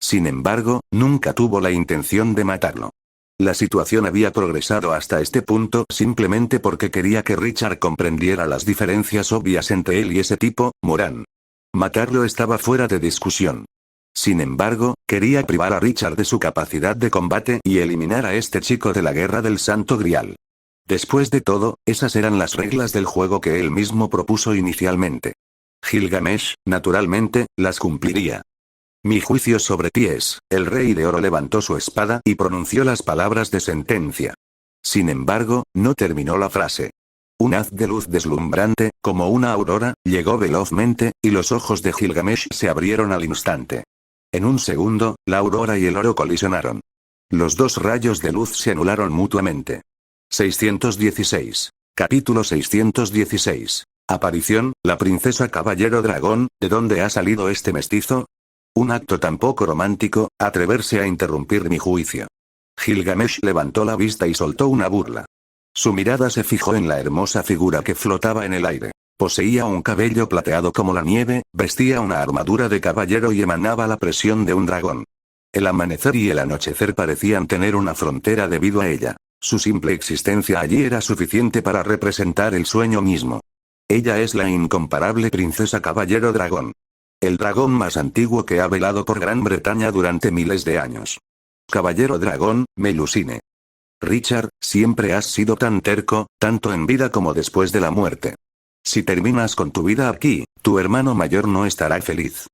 Sin embargo, nunca tuvo la intención de matarlo. La situación había progresado hasta este punto simplemente porque quería que Richard comprendiera las diferencias obvias entre él y ese tipo, Moran. Matarlo estaba fuera de discusión. Sin embargo, quería privar a Richard de su capacidad de combate y eliminar a este chico de la guerra del Santo Grial. Después de todo, esas eran las reglas del juego que él mismo propuso inicialmente. Gilgamesh, naturalmente, las cumpliría. Mi juicio sobre ti es, el rey de oro levantó su espada y pronunció las palabras de sentencia. Sin embargo, no terminó la frase. Un haz de luz deslumbrante, como una aurora, llegó velozmente, y los ojos de Gilgamesh se abrieron al instante. En un segundo, la aurora y el oro colisionaron. Los dos rayos de luz se anularon mutuamente. 616. Capítulo 616. Aparición, la princesa Caballero Dragón, ¿de dónde ha salido este mestizo? Un acto tan poco romántico, atreverse a interrumpir mi juicio. Gilgamesh levantó la vista y soltó una burla. Su mirada se fijó en la hermosa figura que flotaba en el aire. Poseía un cabello plateado como la nieve, vestía una armadura de caballero y emanaba la presión de un dragón. El amanecer y el anochecer parecían tener una frontera debido a ella. Su simple existencia allí era suficiente para representar el sueño mismo. Ella es la incomparable princesa Caballero Dragón. El dragón más antiguo que ha velado por Gran Bretaña durante miles de años. Caballero Dragón, Melusine. Richard, siempre has sido tan terco, tanto en vida como después de la muerte. Si terminas con tu vida aquí, tu hermano mayor no estará feliz.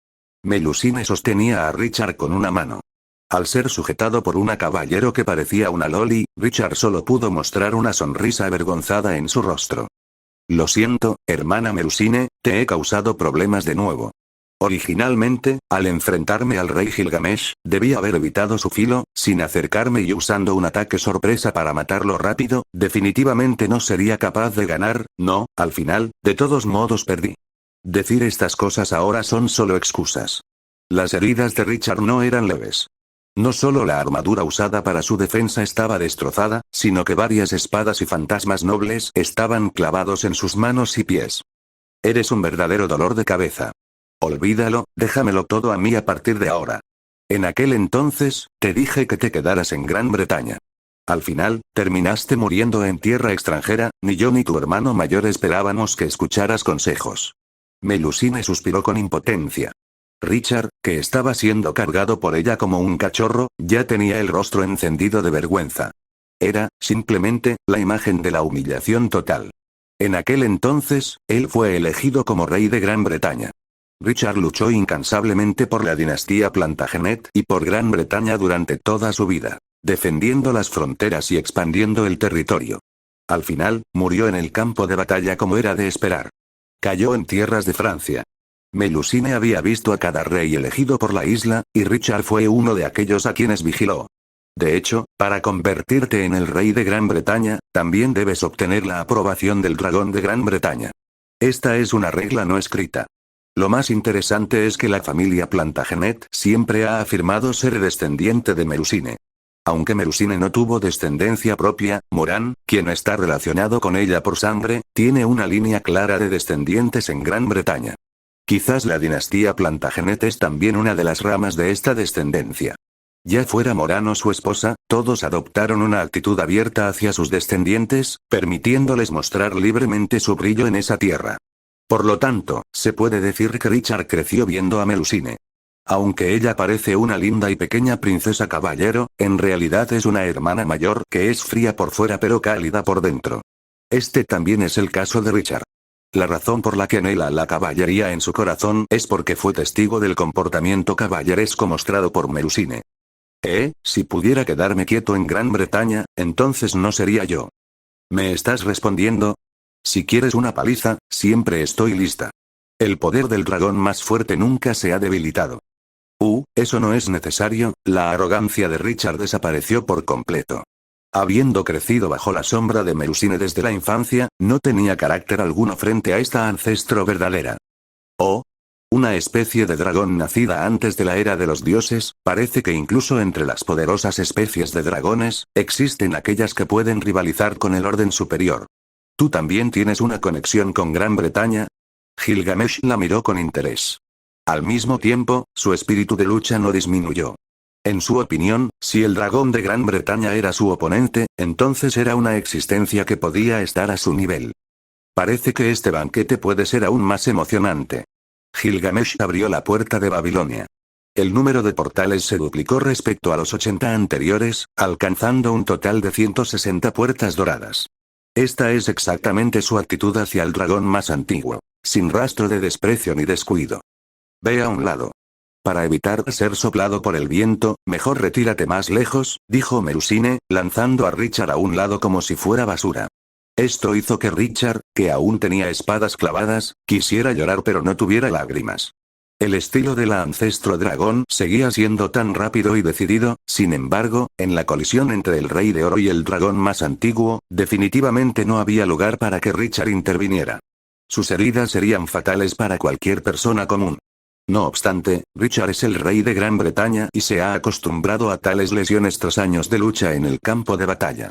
Melusine sostenía a Richard con una mano. Al ser sujetado por una caballero que parecía una loli, Richard solo pudo mostrar una sonrisa avergonzada en su rostro. Lo siento, hermana Melusine, te he causado problemas de nuevo. Originalmente, al enfrentarme al rey Gilgamesh, debí haber evitado su filo, sin acercarme y usando un ataque sorpresa para matarlo rápido, definitivamente no sería capaz de ganar, no, al final, de todos modos perdí. Decir estas cosas ahora son solo excusas. Las heridas de Richard no eran leves. No solo la armadura usada para su defensa estaba destrozada, sino que varias espadas y fantasmas nobles estaban clavados en sus manos y pies. Eres un verdadero dolor de cabeza. Olvídalo, déjamelo todo a mí a partir de ahora. En aquel entonces, te dije que te quedaras en Gran Bretaña. Al final, terminaste muriendo en tierra extranjera, ni yo ni tu hermano mayor esperábamos que escucharas consejos. Melusine suspiró con impotencia. Richard, que estaba siendo cargado por ella como un cachorro, ya tenía el rostro encendido de vergüenza. Era, simplemente, la imagen de la humillación total. En aquel entonces, él fue elegido como rey de Gran Bretaña. Richard luchó incansablemente por la dinastía Plantagenet y por Gran Bretaña durante toda su vida, defendiendo las fronteras y expandiendo el territorio. Al final, murió en el campo de batalla como era de esperar. Cayó en tierras de Francia. Melusine había visto a cada rey elegido por la isla, y Richard fue uno de aquellos a quienes vigiló. De hecho, para convertirte en el rey de Gran Bretaña, también debes obtener la aprobación del dragón de Gran Bretaña. Esta es una regla no escrita. Lo más interesante es que la familia Plantagenet siempre ha afirmado ser descendiente de Melusine. Aunque Melusine no tuvo descendencia propia, Moran, quien está relacionado con ella por sangre, tiene una línea clara de descendientes en Gran Bretaña. Quizás la dinastía Plantagenet es también una de las ramas de esta descendencia. Ya fuera Moran o su esposa, todos adoptaron una actitud abierta hacia sus descendientes, permitiéndoles mostrar libremente su brillo en esa tierra. Por lo tanto, se puede decir que Richard creció viendo a Melusine. Aunque ella parece una linda y pequeña princesa caballero, en realidad es una hermana mayor que es fría por fuera pero cálida por dentro. Este también es el caso de Richard. La razón por la que anhela la caballería en su corazón es porque fue testigo del comportamiento caballeresco mostrado por Melusine. Si pudiera quedarme quieto en Gran Bretaña, entonces no sería yo. ¿Me estás respondiendo? Si quieres una paliza, siempre estoy lista. El poder del dragón más fuerte nunca se ha debilitado. Eso no es necesario, la arrogancia de Richard desapareció por completo. Habiendo crecido bajo la sombra de Melusine desde la infancia, no tenía carácter alguno frente a esta ancestro verdadera. Una especie de dragón nacida antes de la era de los dioses, parece que incluso entre las poderosas especies de dragones, existen aquellas que pueden rivalizar con el orden superior. ¿Tú también tienes una conexión con Gran Bretaña? Gilgamesh la miró con interés. Al mismo tiempo, su espíritu de lucha no disminuyó. En su opinión, si el dragón de Gran Bretaña era su oponente, entonces era una existencia que podía estar a su nivel. Parece que este banquete puede ser aún más emocionante. Gilgamesh abrió la puerta de Babilonia. El número de portales se duplicó respecto a los 80 anteriores, alcanzando un total de 160 puertas doradas. Esta es exactamente su actitud hacia el dragón más antiguo, sin rastro de desprecio ni descuido. Ve a un lado. Para evitar ser soplado por el viento, mejor retírate más lejos, dijo Melusine, lanzando a Richard a un lado como si fuera basura. Esto hizo que Richard, que aún tenía espadas clavadas, quisiera llorar pero no tuviera lágrimas. El estilo de la ancestro dragón seguía siendo tan rápido y decidido, sin embargo, en la colisión entre el Rey de Oro y el dragón más antiguo, definitivamente no había lugar para que Richard interviniera. Sus heridas serían fatales para cualquier persona común. No obstante, Richard es el rey de Gran Bretaña y se ha acostumbrado a tales lesiones tras años de lucha en el campo de batalla.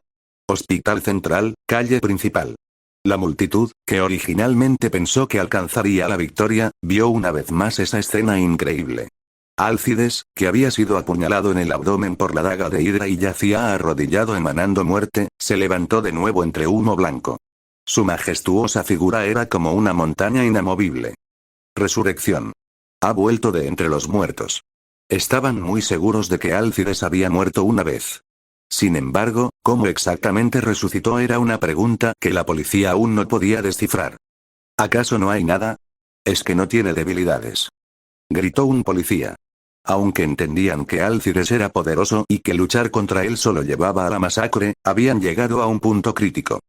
Hospital Central, calle principal. La multitud, que originalmente pensó que alcanzaría la victoria, vio una vez más esa escena increíble. Álcides, que había sido apuñalado en el abdomen por la daga de Hidra y yacía arrodillado emanando muerte, se levantó de nuevo entre humo blanco. Su majestuosa figura era como una montaña inamovible. Resurrección. Ha vuelto de entre los muertos. Estaban muy seguros de que Álcides había muerto una vez. Sin embargo, ¿cómo exactamente resucitó? Era una pregunta que la policía aún no podía descifrar. ¿Acaso no hay nada? Es que no tiene debilidades. Gritó un policía. Aunque entendían que Álcides era poderoso y que luchar contra él solo llevaba a la masacre, habían llegado a un punto crítico.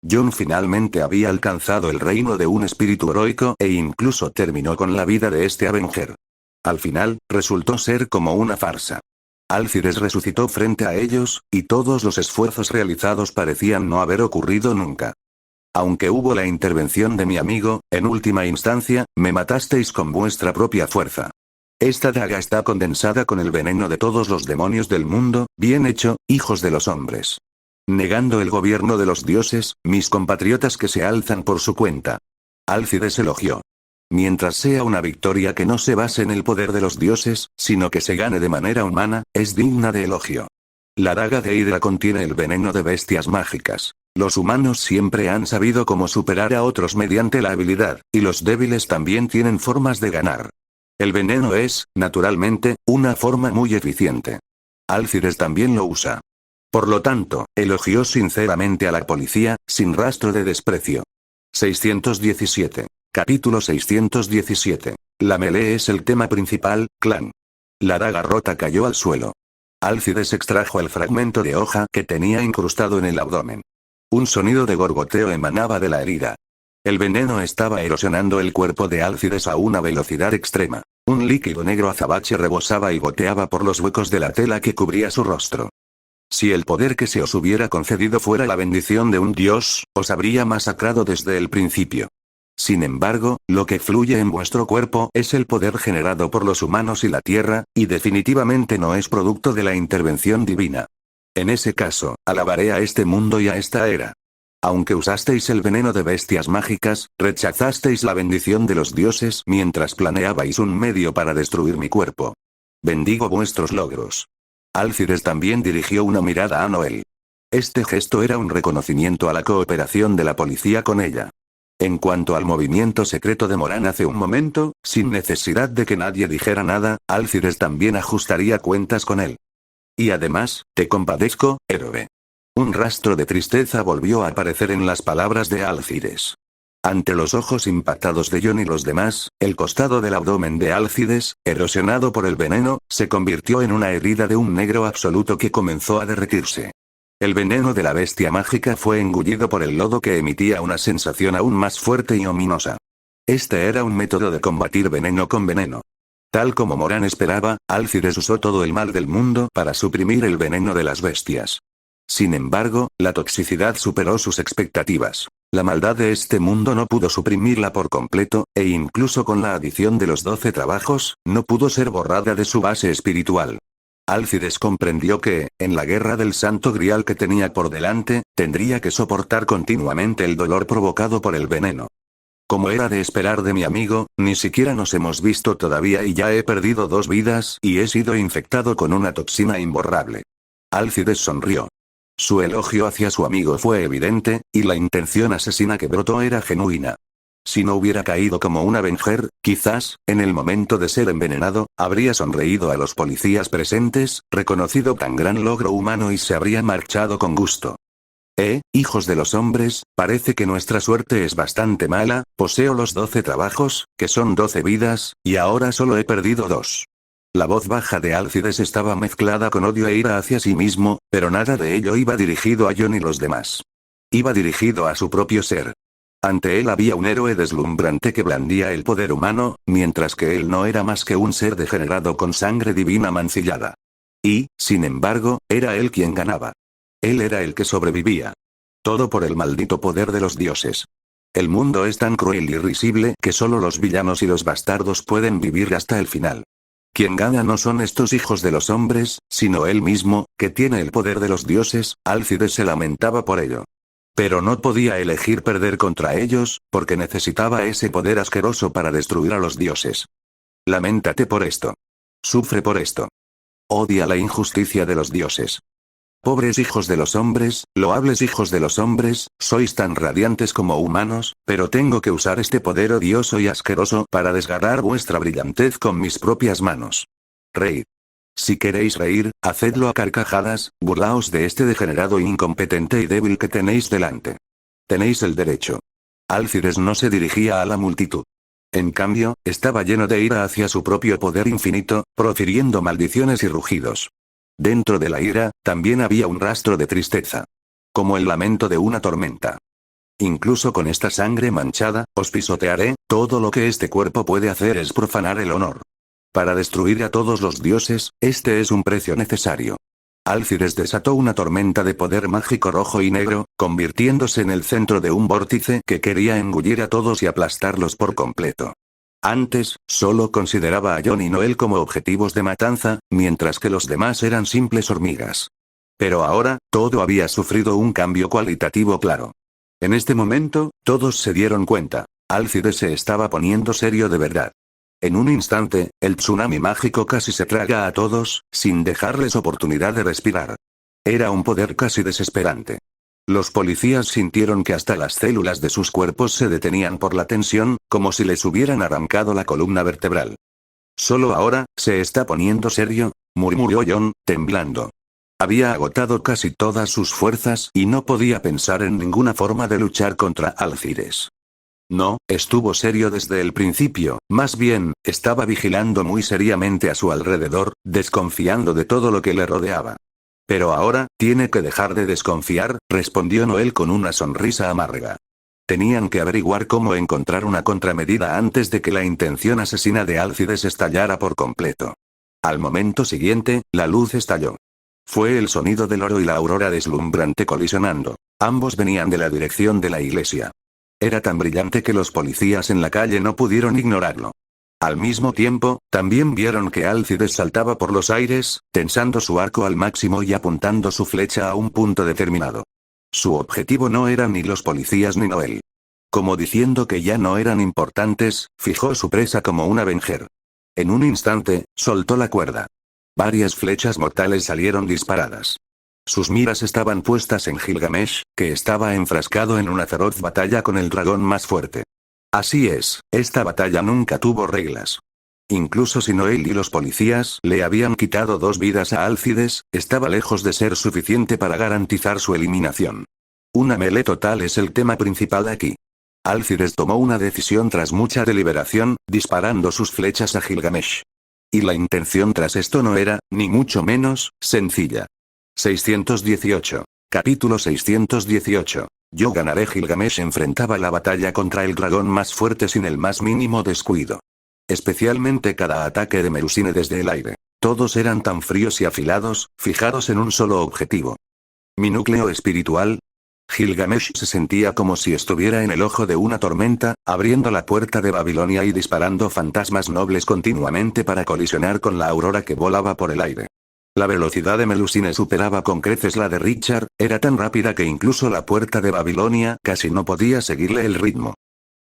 Jon finalmente había alcanzado el reino de un espíritu heroico e incluso terminó con la vida de este Avenger. Al final, resultó ser como una farsa. Álcides resucitó frente a ellos, y todos los esfuerzos realizados parecían no haber ocurrido nunca. Aunque hubo la intervención de mi amigo, en última instancia, me matasteis con vuestra propia fuerza. Esta daga está condensada con el veneno de todos los demonios del mundo, bien hecho, hijos de los hombres. Negando el gobierno de los dioses, mis compatriotas que se alzan por su cuenta. Álcides elogió. Mientras sea una victoria que no se base en el poder de los dioses, sino que se gane de manera humana, es digna de elogio. La daga de Hidra contiene el veneno de bestias mágicas. Los humanos siempre han sabido cómo superar a otros mediante la habilidad, y los débiles también tienen formas de ganar. El veneno es, naturalmente, una forma muy eficiente. Álcides también lo usa. Por lo tanto, elogió sinceramente a la policía, sin rastro de desprecio. 617. Capítulo 617. La melee es el tema principal, clan. La daga rota cayó al suelo. Álcides extrajo el fragmento de hoja que tenía incrustado en el abdomen. Un sonido de gorgoteo emanaba de la herida. El veneno estaba erosionando el cuerpo de Álcides a una velocidad extrema. Un líquido negro azabache rebosaba y goteaba por los huecos de la tela que cubría su rostro. Si el poder que se os hubiera concedido fuera la bendición de un dios, os habría masacrado desde el principio. Sin embargo, lo que fluye en vuestro cuerpo es el poder generado por los humanos y la tierra, y definitivamente no es producto de la intervención divina. En ese caso, alabaré a este mundo y a esta era. Aunque usasteis el veneno de bestias mágicas, rechazasteis la bendición de los dioses mientras planeabais un medio para destruir mi cuerpo. Bendigo vuestros logros. Alcides también dirigió una mirada a Noel. Este gesto era un reconocimiento a la cooperación de la policía con ella. En cuanto al movimiento secreto de Moran hace un momento, sin necesidad de que nadie dijera nada, Alcides también ajustaría cuentas con él. Y además, te compadezco, héroe. Un rastro de tristeza volvió a aparecer en las palabras de Alcides. Ante los ojos impactados de Jon y los demás, el costado del abdomen de Alcides, erosionado por el veneno, se convirtió en una herida de un negro absoluto que comenzó a derretirse. El veneno de la bestia mágica fue engullido por el lodo que emitía una sensación aún más fuerte y ominosa. Este era un método de combatir veneno con veneno. Tal como Moran esperaba, Alcides usó todo el mal del mundo para suprimir el veneno de las bestias. Sin embargo, la toxicidad superó sus expectativas. La maldad de este mundo no pudo suprimirla por completo, e incluso con la adición de los 12 trabajos, no pudo ser borrada de su base espiritual. Alcides comprendió que, en la guerra del Santo Grial que tenía por delante, tendría que soportar continuamente el dolor provocado por el veneno. Como era de esperar de mi amigo, ni siquiera nos hemos visto todavía y ya he perdido 2 vidas y he sido infectado con una toxina imborrable. Alcides sonrió. Su elogio hacia su amigo fue evidente, y la intención asesina que brotó era genuina. Si no hubiera caído como un Avenger, quizás, en el momento de ser envenenado, habría sonreído a los policías presentes, reconocido tan gran logro humano y se habría marchado con gusto. Hijos de los hombres, parece que nuestra suerte es bastante mala, poseo los 12 trabajos, que son 12 vidas, y ahora solo he perdido 2. La voz baja de Alcides estaba mezclada con odio e ira hacia sí mismo, pero nada de ello iba dirigido a Jon y los demás. Iba dirigido a su propio ser. Ante él había un héroe deslumbrante que blandía el poder humano, mientras que él no era más que un ser degenerado con sangre divina mancillada. Y, sin embargo, era él quien ganaba. Él era el que sobrevivía. Todo por el maldito poder de los dioses. El mundo es tan cruel y risible que solo los villanos y los bastardos pueden vivir hasta el final. Quien gana no son estos hijos de los hombres, sino él mismo, que tiene el poder de los dioses. Alcides se lamentaba por ello. Pero no podía elegir perder contra ellos, porque necesitaba ese poder asqueroso para destruir a los dioses. Lamentate por esto. Sufre por esto. Odia la injusticia de los dioses. Pobres hijos de los hombres, loables hijos de los hombres, sois tan radiantes como humanos, pero tengo que usar este poder odioso y asqueroso para desgarrar vuestra brillantez con mis propias manos. Reíd. Si queréis reír, hacedlo a carcajadas, burlaos de este degenerado incompetente y débil que tenéis delante. Tenéis el derecho. Alcides no se dirigía a la multitud. En cambio, estaba lleno de ira hacia su propio poder infinito, profiriendo maldiciones y rugidos. Dentro de la ira, también había un rastro de tristeza. Como el lamento de una tormenta. Incluso con esta sangre manchada, os pisotearé, todo lo que este cuerpo puede hacer es profanar el honor. Para destruir a todos los dioses, este es un precio necesario. Alcides desató una tormenta de poder mágico rojo y negro, convirtiéndose en el centro de un vórtice que quería engullir a todos y aplastarlos por completo. Antes, solo consideraba a Jon y Noel como objetivos de matanza, mientras que los demás eran simples hormigas. Pero ahora, todo había sufrido un cambio cualitativo claro. En este momento, todos se dieron cuenta. Alcides se estaba poniendo serio de verdad. En un instante, el tsunami mágico casi se traga a todos, sin dejarles oportunidad de respirar. Era un poder casi desesperante. Los policías sintieron que hasta las células de sus cuerpos se detenían por la tensión, como si les hubieran arrancado la columna vertebral. Solo ahora, se está poniendo serio, murmuró Jon, temblando. Había agotado casi todas sus fuerzas y no podía pensar en ninguna forma de luchar contra Alcides. No, estuvo serio desde el principio, más bien, estaba vigilando muy seriamente a su alrededor, desconfiando de todo lo que le rodeaba. Pero ahora, tiene que dejar de desconfiar, respondió Noel con una sonrisa amarga. Tenían que averiguar cómo encontrar una contramedida antes de que la intención asesina de Alcides estallara por completo. Al momento siguiente, la luz estalló. Fue el sonido del oro y la aurora deslumbrante colisionando. Ambos venían de la dirección de la iglesia. Era tan brillante que los policías en la calle no pudieron ignorarlo. Al mismo tiempo, también vieron que Alcides saltaba por los aires, tensando su arco al máximo y apuntando su flecha a un punto determinado. Su objetivo no eran ni los policías ni Noel. Como diciendo que ya no eran importantes, fijó su presa como un Avenger. En un instante, soltó la cuerda. Varias flechas mortales salieron disparadas. Sus miras estaban puestas en Gilgamesh, que estaba enfrascado en una feroz batalla con el dragón más fuerte. Así es, esta batalla nunca tuvo reglas. Incluso si Noel y los policías le habían quitado 2 vidas a Álcides, estaba lejos de ser suficiente para garantizar su eliminación. Una melee total es el tema principal aquí. Álcides tomó una decisión tras mucha deliberación, disparando sus flechas a Gilgamesh. Y la intención tras esto no era, ni mucho menos, sencilla. 618. Capítulo 618. Yo ganaré. Gilgamesh enfrentaba la batalla contra el dragón más fuerte sin el más mínimo descuido. Especialmente cada ataque de Melusine desde el aire. Todos eran tan fríos y afilados, fijados en un solo objetivo. Mi núcleo espiritual. Gilgamesh se sentía como si estuviera en el ojo de una tormenta, abriendo la puerta de Babilonia y disparando fantasmas nobles continuamente para colisionar con la aurora que volaba por el aire. La velocidad de Melusine superaba con creces la de Richard, era tan rápida que incluso la puerta de Babilonia casi no podía seguirle el ritmo.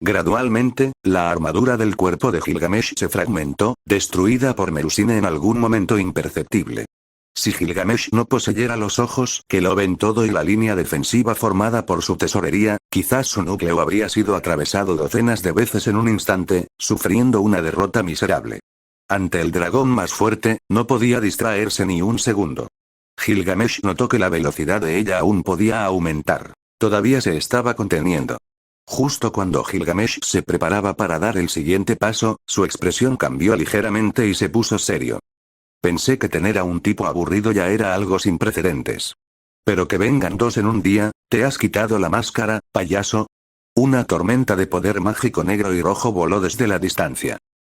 Gradualmente, la armadura del cuerpo de Gilgamesh se fragmentó, destruida por Melusine en algún momento imperceptible. Si Gilgamesh no poseyera los ojos que lo ven todo y la línea defensiva formada por su tesorería, quizás su núcleo habría sido atravesado docenas de veces en un instante, sufriendo una derrota miserable. Ante el dragón más fuerte, no podía distraerse ni un segundo. Gilgamesh notó que la velocidad de ella aún podía aumentar. Todavía se estaba conteniendo. Justo cuando Gilgamesh se preparaba para dar el siguiente paso, su expresión cambió ligeramente y se puso serio. Pensé que tener a un tipo aburrido ya era algo sin precedentes. Pero que vengan 2 en un día, ¿te has quitado la máscara, payaso? Una tormenta de poder mágico negro y rojo voló desde la distancia.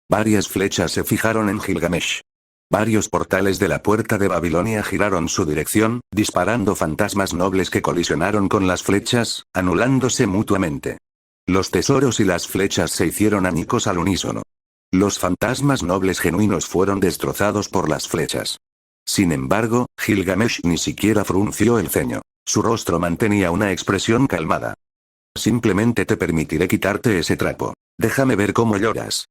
Varias flechas se fijaron en Gilgamesh. Varios portales de la puerta de Babilonia giraron su dirección, disparando fantasmas nobles que colisionaron con las flechas, anulándose mutuamente. Los tesoros y las flechas se hicieron añicos al unísono. Los fantasmas nobles genuinos fueron destrozados por las flechas. Sin embargo, Gilgamesh ni siquiera frunció el ceño. Su rostro mantenía una expresión calmada. Simplemente te permitiré quitarte ese trapo. Déjame ver cómo lloras.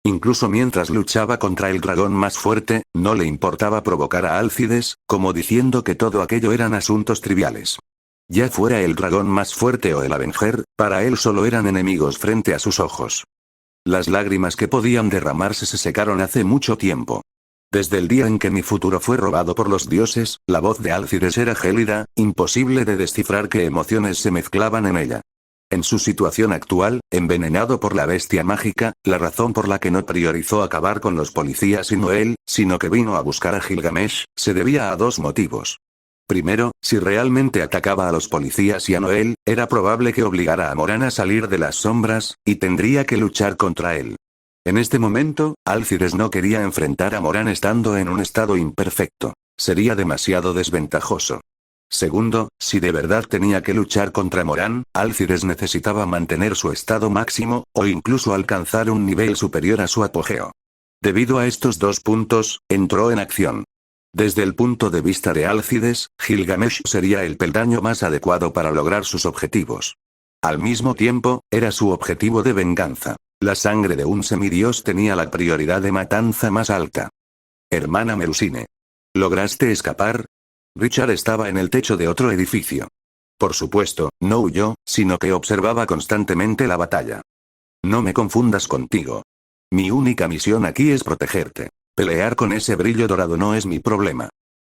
Incluso mientras luchaba contra el dragón más fuerte, no le importaba provocar a Álcides, como diciendo que todo aquello eran asuntos triviales. Ya fuera el dragón más fuerte o el Avenger, para él solo eran enemigos frente a sus ojos. Las lágrimas que podían derramarse se secaron hace mucho tiempo. Desde el día en que mi futuro fue robado por los dioses, la voz de Álcides era gélida, imposible de descifrar qué emociones se mezclaban en ella. En su situación actual, envenenado por la bestia mágica, la razón por la que no priorizó acabar con los policías y Noel, sino que vino a buscar a Gilgamesh, se debía a 2 motivos. Primero, si realmente atacaba a los policías y a Noel, era probable que obligara a Moran a salir de las sombras, y tendría que luchar contra él. En este momento, Álcides no quería enfrentar a Moran estando en un estado imperfecto. Sería demasiado desventajoso. Segundo, si de verdad tenía que luchar contra Moran, Álcides necesitaba mantener su estado máximo, o incluso alcanzar un nivel superior a su apogeo. Debido a estos 2 puntos, entró en acción. Desde el punto de vista de Álcides, Gilgamesh sería el peldaño más adecuado para lograr sus objetivos. Al mismo tiempo, era su objetivo de venganza. La sangre de un semidios tenía la prioridad de matanza más alta. Hermana Melusine. ¿Lograste escapar? Richard estaba en el techo de otro edificio. Por supuesto, no huyó, sino que observaba constantemente la batalla. No me confundas contigo. Mi única misión aquí es protegerte. Pelear con ese brillo dorado no es mi problema.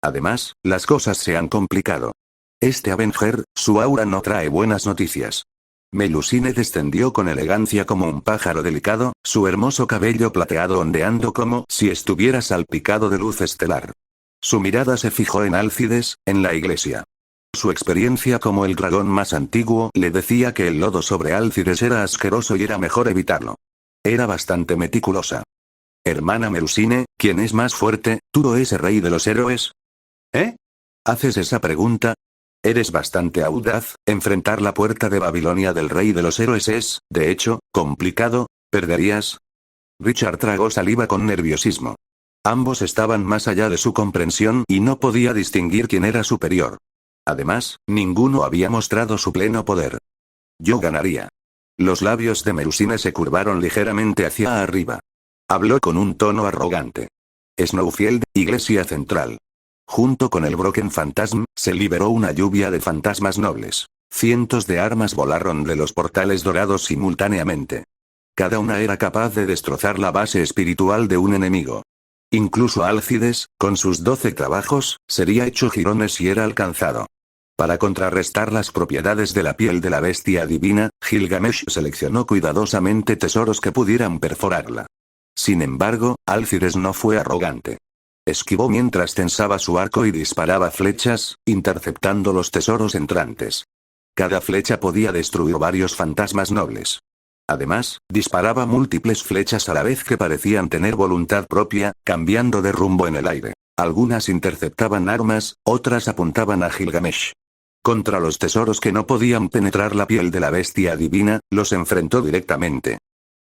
Además, las cosas se han complicado. Este Avenger, su aura no trae buenas noticias. Melusine descendió con elegancia como un pájaro delicado, su hermoso cabello plateado ondeando como si estuviera salpicado de luz estelar. Su mirada se fijó en Álcides, en la iglesia. Su experiencia como el dragón más antiguo le decía que el lodo sobre Álcides era asqueroso y era mejor evitarlo. Era bastante meticulosa. Hermana Melusine, ¿quién es más fuerte, tú o ese rey de los héroes? ¿Eh? ¿Haces esa pregunta? Eres bastante audaz, enfrentar la puerta de Babilonia del rey de los héroes es, de hecho, complicado, ¿perderías? Richard tragó saliva con nerviosismo. Ambos estaban más allá de su comprensión y no podía distinguir quién era superior. Además, ninguno había mostrado su pleno poder. Yo ganaría. Los labios de Melusine se curvaron ligeramente hacia arriba. Habló con un tono arrogante. Snowfield, Iglesia Central. Junto con el Broken Phantasm, se liberó una lluvia de fantasmas nobles. Cientos de armas volaron de los portales dorados simultáneamente. Cada una era capaz de destrozar la base espiritual de un enemigo. Incluso Alcides, con sus 12 trabajos, sería hecho jirones si era alcanzado. Para contrarrestar las propiedades de la piel de la bestia divina, Gilgamesh seleccionó cuidadosamente tesoros que pudieran perforarla. Sin embargo, Alcides no fue arrogante. Esquivó mientras tensaba su arco y disparaba flechas, interceptando los tesoros entrantes. Cada flecha podía destruir varios fantasmas nobles. Además, disparaba múltiples flechas a la vez que parecían tener voluntad propia, cambiando de rumbo en el aire. Algunas interceptaban armas, otras apuntaban a Gilgamesh. Contra los tesoros que no podían penetrar la piel de la bestia divina, los enfrentó directamente.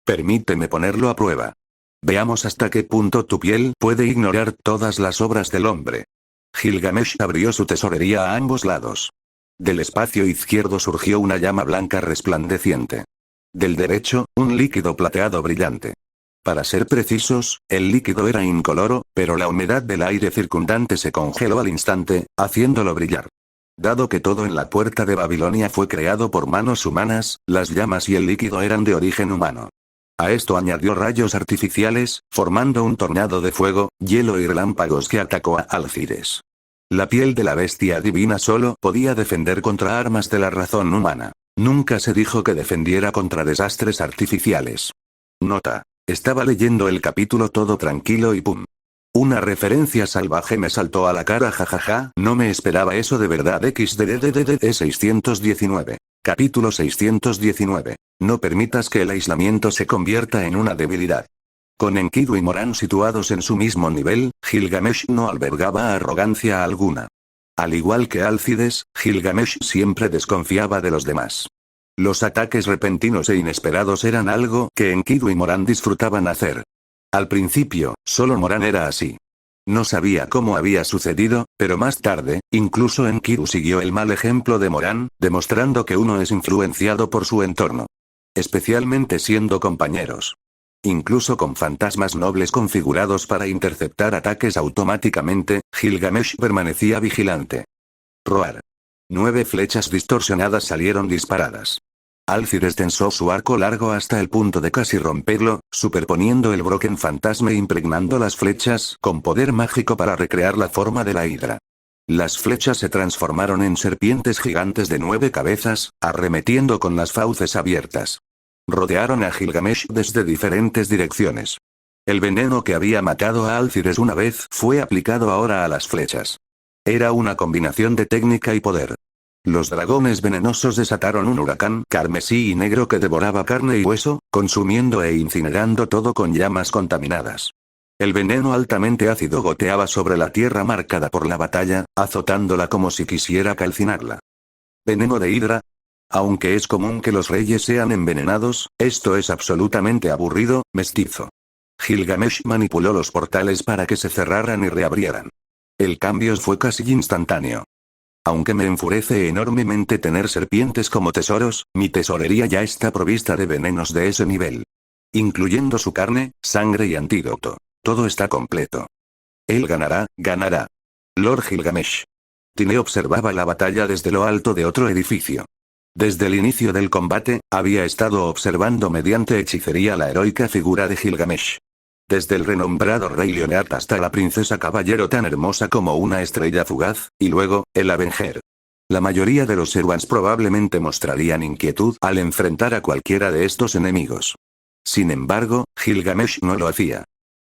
Permíteme ponerlo a prueba. Veamos hasta qué punto tu piel puede ignorar todas las obras del hombre. Gilgamesh abrió su tesorería a ambos lados. Del espacio izquierdo surgió una llama blanca resplandeciente. Del derecho, un líquido plateado brillante. Para ser precisos, el líquido era incoloro, pero la humedad del aire circundante se congeló al instante, haciéndolo brillar. Dado que todo en la puerta de Babilonia fue creado por manos humanas, las llamas y el líquido eran de origen humano. A esto añadió rayos artificiales, formando un tornado de fuego, hielo y relámpagos que atacó a Alcides. La piel de la bestia divina solo podía defender contra armas de la razón humana. Nunca se dijo que defendiera contra desastres artificiales. Nota. Estaba leyendo el capítulo todo tranquilo y ¡pum! Una referencia salvaje me saltó a la cara, jajaja, no me esperaba eso de verdad. XDDDD 619. Capítulo 619. No permitas que el aislamiento se convierta en una debilidad. Con Enkidu y Moran situados en su mismo nivel, Gilgamesh no albergaba arrogancia alguna. Al igual que Alcides, Gilgamesh siempre desconfiaba de los demás. Los ataques repentinos e inesperados eran algo que Enkidu y Moran disfrutaban hacer. Al principio, solo Moran era así. No sabía cómo había sucedido, pero más tarde, incluso Enkidu siguió el mal ejemplo de Moran, demostrando que uno es influenciado por su entorno. Especialmente siendo compañeros. Incluso con fantasmas nobles configurados para interceptar ataques automáticamente, Gilgamesh permanecía vigilante. Roar. 9 flechas distorsionadas salieron disparadas. Alcides tensó su arco largo hasta el punto de casi romperlo, superponiendo el Broken Phantasm e impregnando las flechas con poder mágico para recrear la forma de la hidra. Las flechas se transformaron en serpientes gigantes de 9 cabezas, arremetiendo con las fauces abiertas. Rodearon a Gilgamesh desde diferentes direcciones. El veneno que había matado a Alcides una vez fue aplicado ahora a las flechas. Era una combinación de técnica y poder. Los dragones venenosos desataron un huracán carmesí y negro que devoraba carne y hueso, consumiendo e incinerando todo con llamas contaminadas. El veneno altamente ácido goteaba sobre la tierra marcada por la batalla, azotándola como si quisiera calcinarla. Veneno de hidra. Aunque es común que los reyes sean envenenados, esto es absolutamente aburrido, mestizo. Gilgamesh manipuló los portales para que se cerraran y reabrieran. El cambio fue casi instantáneo. Aunque me enfurece enormemente tener serpientes como tesoros, mi tesorería ya está provista de venenos de ese nivel. Incluyendo su carne, sangre y antídoto. Todo está completo. Él ganará, ganará. Lord Gilgamesh. Tine observaba la batalla desde lo alto de otro edificio. Desde el inicio del combate, había estado observando mediante hechicería la heroica figura de Gilgamesh. Desde el renombrado rey Leonard hasta la princesa caballero tan hermosa como una estrella fugaz, y luego, el Avenger. La mayoría de los Erwans probablemente mostrarían inquietud al enfrentar a cualquiera de estos enemigos. Sin embargo, Gilgamesh no lo hacía.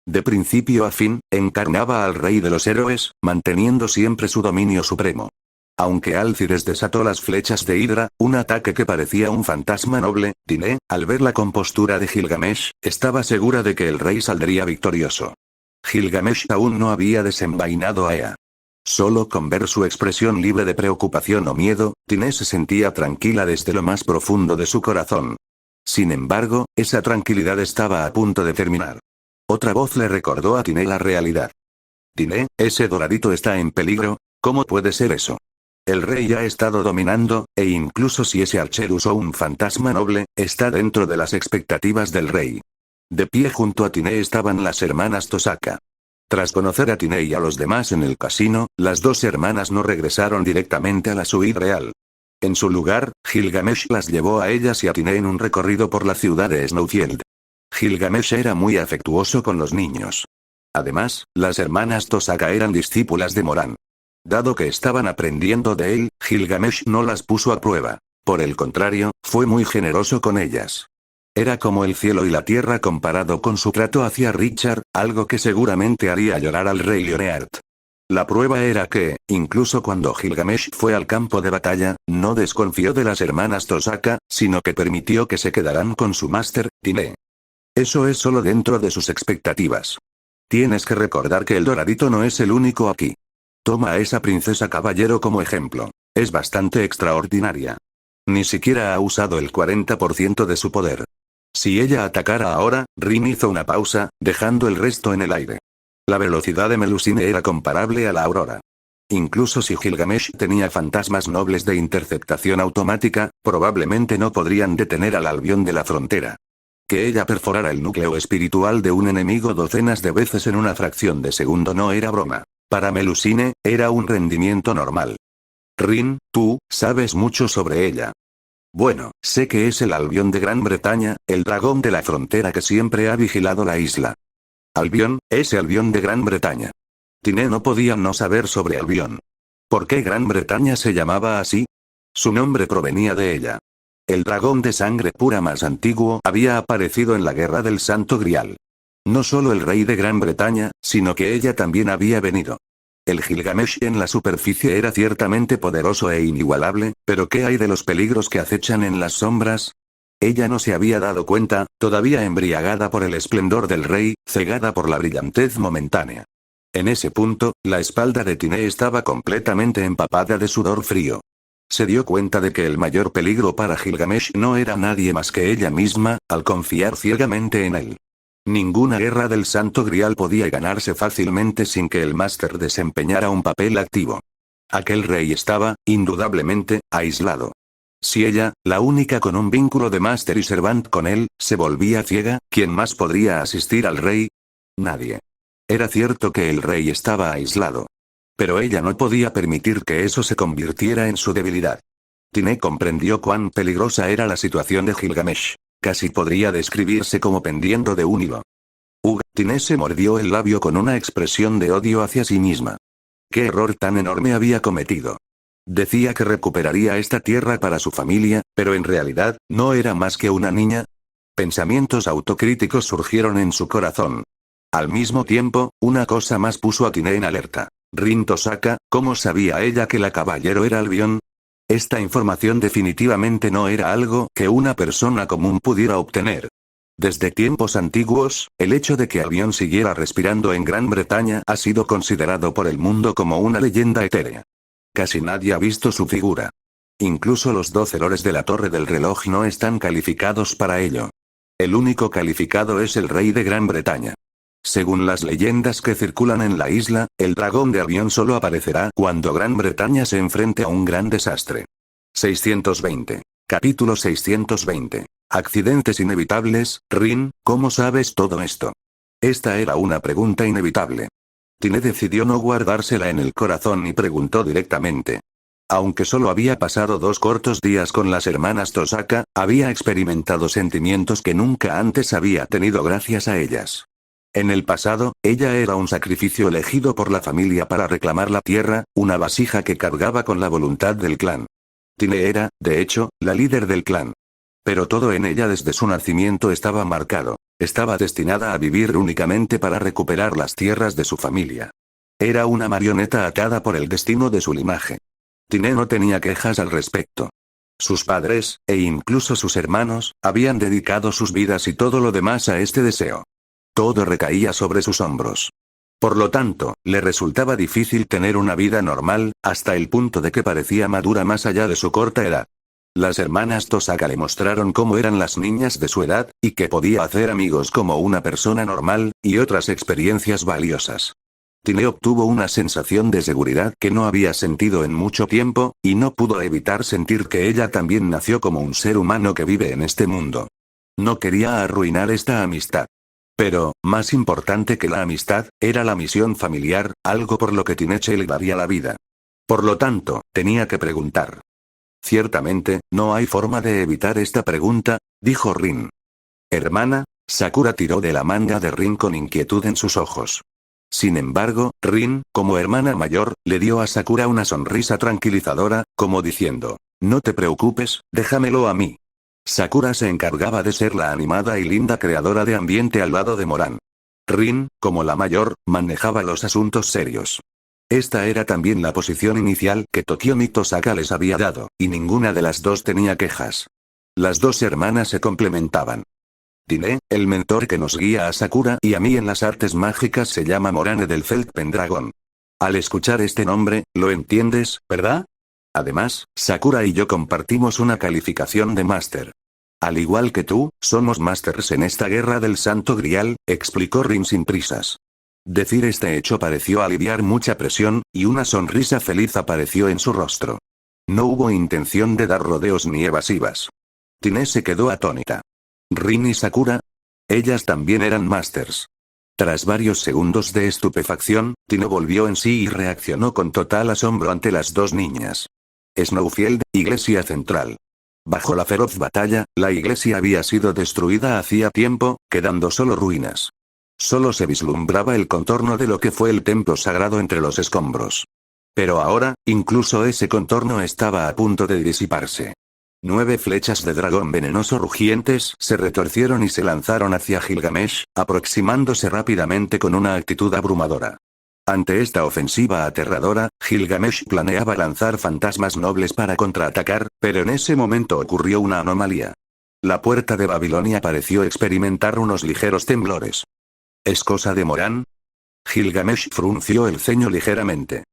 De principio a fin, encarnaba al rey de los héroes, manteniendo siempre su dominio supremo. Aunque Alcides desató las flechas de hidra, un ataque que parecía un fantasma noble, Tine, al ver la compostura de Gilgamesh, estaba segura de que el rey saldría victorioso. Gilgamesh aún no había desenvainado a Ea. Solo con ver su expresión libre de preocupación o miedo, Tine se sentía tranquila desde lo más profundo de su corazón. Sin embargo, esa tranquilidad estaba a punto de terminar. Otra voz le recordó a Tine la realidad. Tine, ese doradito está en peligro, ¿cómo puede ser eso? El rey ha estado dominando, e incluso si ese archer usó un fantasma noble, está dentro de las expectativas del rey. De pie junto a Tine estaban las hermanas Tosaka. Tras conocer a Tine y a los demás en el casino, las dos hermanas no regresaron directamente a la suite real. En su lugar, Gilgamesh las llevó a ellas y a Tine en un recorrido por la ciudad de Snowfield. Gilgamesh era muy afectuoso con los niños. Además, las hermanas Tosaka eran discípulas de Moran. Dado que estaban aprendiendo de él, Gilgamesh no las puso a prueba. Por el contrario, fue muy generoso con ellas. Era como el cielo y la tierra comparado con su trato hacia Richard, algo que seguramente haría llorar al rey Leonard. La prueba era que, incluso cuando Gilgamesh fue al campo de batalla, no desconfió de las hermanas Tosaka, sino que permitió que se quedaran con su máster, Tine. Eso es solo dentro de sus expectativas. Tienes que recordar que el Doradito no es el único aquí. Toma a esa princesa caballero como ejemplo. Es bastante extraordinaria. Ni siquiera ha usado el 40% de su poder. Si ella atacara ahora, Rin hizo una pausa, dejando el resto en el aire. La velocidad de Melusine era comparable a la aurora. Incluso si Gilgamesh tenía fantasmas nobles de interceptación automática, probablemente no podrían detener al Albión de la frontera. Que ella perforara el núcleo espiritual de un enemigo docenas de veces en una fracción de segundo no era broma. Para Melusine, era un rendimiento normal. Rin, tú, sabes mucho sobre ella. Bueno, sé que es el Albión de Gran Bretaña, el dragón de la frontera que siempre ha vigilado la isla. Albión, ese Albión de Gran Bretaña. Tine no podía no saber sobre Albión. ¿Por qué Gran Bretaña se llamaba así? Su nombre provenía de ella. El dragón de sangre pura más antiguo había aparecido en la Guerra del Santo Grial. No solo el rey de Gran Bretaña, sino que ella también había venido. El Gilgamesh en la superficie era ciertamente poderoso e inigualable, pero ¿qué hay de los peligros que acechan en las sombras? Ella no se había dado cuenta, todavía embriagada por el esplendor del rey, cegada por la brillantez momentánea. En ese punto, la espalda de Tine estaba completamente empapada de sudor frío. Se dio cuenta de que el mayor peligro para Gilgamesh no era nadie más que ella misma, al confiar ciegamente en él. Ninguna guerra del Santo Grial podía ganarse fácilmente sin que el máster desempeñara un papel activo. Aquel rey estaba, indudablemente, aislado. Si ella, la única con un vínculo de máster y servant con él, se volvía ciega, ¿quién más podría asistir al rey? Nadie. Era cierto que el rey estaba aislado. Pero ella no podía permitir que eso se convirtiera en su debilidad. Tine comprendió cuán peligrosa era la situación de Gilgamesh. Casi podría describirse como pendiendo de un hilo. Tine se mordió el labio con una expresión de odio hacia sí misma. ¿Qué error tan enorme había cometido? Decía que recuperaría esta tierra para su familia, pero en realidad, ¿no era más que una niña? Pensamientos autocríticos surgieron en su corazón. Al mismo tiempo, una cosa más puso a Tine en alerta. Rin Tosaka, ¿cómo sabía ella que la caballero era Albión? Esta información definitivamente no era algo que una persona común pudiera obtener. Desde tiempos antiguos, el hecho de que Albión siguiera respirando en Gran Bretaña ha sido considerado por el mundo como una leyenda etérea. Casi nadie ha visto su figura. Incluso los 12 lores de la Torre del Reloj no están calificados para ello. El único calificado es el rey de Gran Bretaña. Según las leyendas que circulan en la isla, el dragón de Albión solo aparecerá cuando Gran Bretaña se enfrente a un gran desastre. 620. Capítulo 620. Accidentes inevitables. Rin, ¿cómo sabes todo esto? Esta era una pregunta inevitable. Tine decidió no guardársela en el corazón y preguntó directamente. Aunque solo había pasado 2 cortos días con las hermanas Tosaka, había experimentado sentimientos que nunca antes había tenido gracias a ellas. En el pasado, ella era un sacrificio elegido por la familia para reclamar la tierra, una vasija que cargaba con la voluntad del clan. Tine era, de hecho, la líder del clan. Pero todo en ella desde su nacimiento estaba marcado. Estaba destinada a vivir únicamente para recuperar las tierras de su familia. Era una marioneta atada por el destino de su linaje. Tine no tenía quejas al respecto. Sus padres, e incluso sus hermanos, habían dedicado sus vidas y todo lo demás a este deseo. Todo recaía sobre sus hombros. Por lo tanto, le resultaba difícil tener una vida normal, hasta el punto de que parecía madura más allá de su corta edad. Las hermanas Tosaka le mostraron cómo eran las niñas de su edad, y que podía hacer amigos como una persona normal, y otras experiencias valiosas. Tine obtuvo una sensación de seguridad que no había sentido en mucho tiempo, y no pudo evitar sentir que ella también nació como un ser humano que vive en este mundo. No quería arruinar esta amistad. Pero, más importante que la amistad, era la misión familiar, algo por lo que Tineche le daría la vida. Por lo tanto, tenía que preguntar. Ciertamente, no hay forma de evitar esta pregunta, dijo Rin. Hermana, Sakura tiró de la manga de Rin con inquietud en sus ojos. Sin embargo, Rin, como hermana mayor, le dio a Sakura una sonrisa tranquilizadora, como diciendo, no te preocupes, déjamelo a mí. Sakura se encargaba de ser la animada y linda creadora de ambiente al lado de Moran. Rin, como la mayor, manejaba los asuntos serios. Esta era también la posición inicial que Tokiomi Tosaka les había dado, y ninguna de las dos tenía quejas. Las dos hermanas se complementaban. Tine, el mentor que nos guía a Sakura y a mí en las artes mágicas se llama Morane del Feldpendragon. Al escuchar este nombre, lo entiendes, ¿verdad? Además, Sakura y yo compartimos una calificación de máster. Al igual que tú, somos másters en esta guerra del Santo Grial, explicó Rin sin prisas. Decir este hecho pareció aliviar mucha presión, y una sonrisa feliz apareció en su rostro. No hubo intención de dar rodeos ni evasivas. Tine se quedó atónita. ¿Rin y Sakura? Ellas también eran másters. Tras varios segundos de estupefacción, Tine volvió en sí y reaccionó con total asombro ante las dos niñas. Snowfield, Iglesia Central. Bajo la feroz batalla, la iglesia había sido destruida hacía tiempo, quedando solo ruinas. Solo se vislumbraba el contorno de lo que fue el templo sagrado entre los escombros. Pero ahora, incluso ese contorno estaba a punto de disiparse. 9 flechas de dragón venenoso rugientes se retorcieron y se lanzaron hacia Gilgamesh, aproximándose rápidamente con una actitud abrumadora. Ante esta ofensiva aterradora, Gilgamesh planeaba lanzar fantasmas nobles para contraatacar, pero en ese momento ocurrió una anomalía. La puerta de Babilonia pareció experimentar unos ligeros temblores. ¿Es cosa de Moran? Gilgamesh frunció el ceño ligeramente.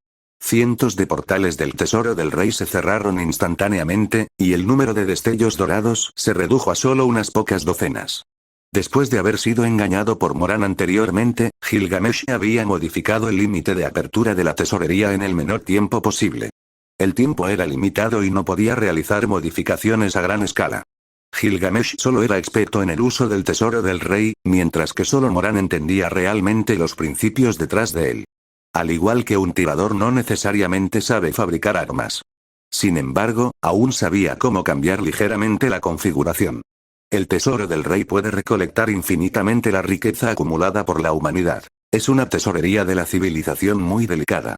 Cientos de portales del tesoro del rey se cerraron instantáneamente, y el número de destellos dorados se redujo a solo unas pocas docenas. Después de haber sido engañado por Moran anteriormente, Gilgamesh había modificado el límite de apertura de la tesorería en el menor tiempo posible. El tiempo era limitado y no podía realizar modificaciones a gran escala. Gilgamesh solo era experto en el uso del tesoro del rey, mientras que solo Moran entendía realmente los principios detrás de él. Al igual que un tirador no necesariamente sabe fabricar armas. Sin embargo, aún sabía cómo cambiar ligeramente la configuración. El tesoro del rey puede recolectar infinitamente la riqueza acumulada por la humanidad. Es una tesorería de la civilización muy delicada.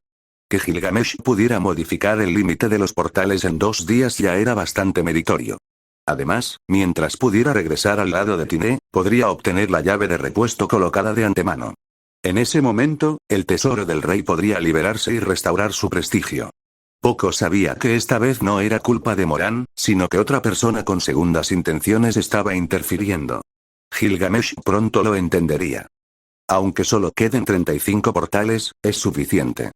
Que Gilgamesh pudiera modificar el límite de los portales en 2 días ya era bastante meritorio. Además, mientras pudiera regresar al lado de Tine, podría obtener la llave de repuesto colocada de antemano. En ese momento, el tesoro del rey podría liberarse y restaurar su prestigio. Poco sabía que esta vez no era culpa de Moran, sino que otra persona con segundas intenciones estaba interfiriendo. Gilgamesh pronto lo entendería. Aunque solo queden 35 portales, es suficiente.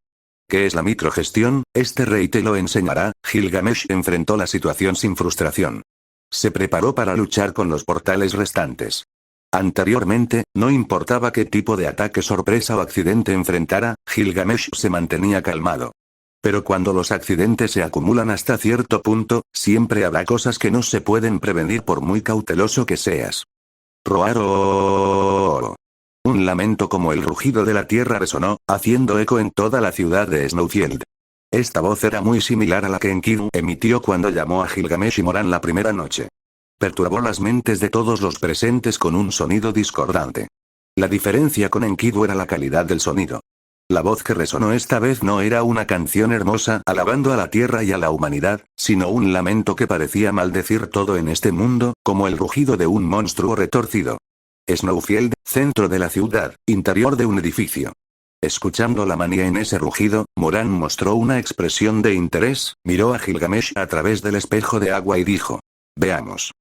¿Qué es la microgestión? Este rey te lo enseñará. Gilgamesh enfrentó la situación sin frustración. Se preparó para luchar con los portales restantes. Anteriormente, no importaba qué tipo de ataque sorpresa o accidente enfrentara, Gilgamesh se mantenía calmado. Pero cuando los accidentes se acumulan hasta cierto punto, siempre habrá cosas que no se pueden prevenir por muy cauteloso que seas. Roar. Un lamento como el rugido de la tierra resonó, haciendo eco en toda la ciudad de Snowfield. Esta voz era muy similar a la que Enkidu emitió cuando llamó a Gilgamesh y Moran la primera noche. Perturbó las mentes de todos los presentes con un sonido discordante. La diferencia con Enkidu era la calidad del sonido. La voz que resonó esta vez no era una canción hermosa alabando a la tierra y a la humanidad, sino un lamento que parecía maldecir todo en este mundo, como el rugido de un monstruo retorcido. Snowfield, centro de la ciudad, interior de un edificio. Escuchando la manía en ese rugido, Moran mostró una expresión de interés, miró a Gilgamesh a través del espejo de agua y dijo: Veamos.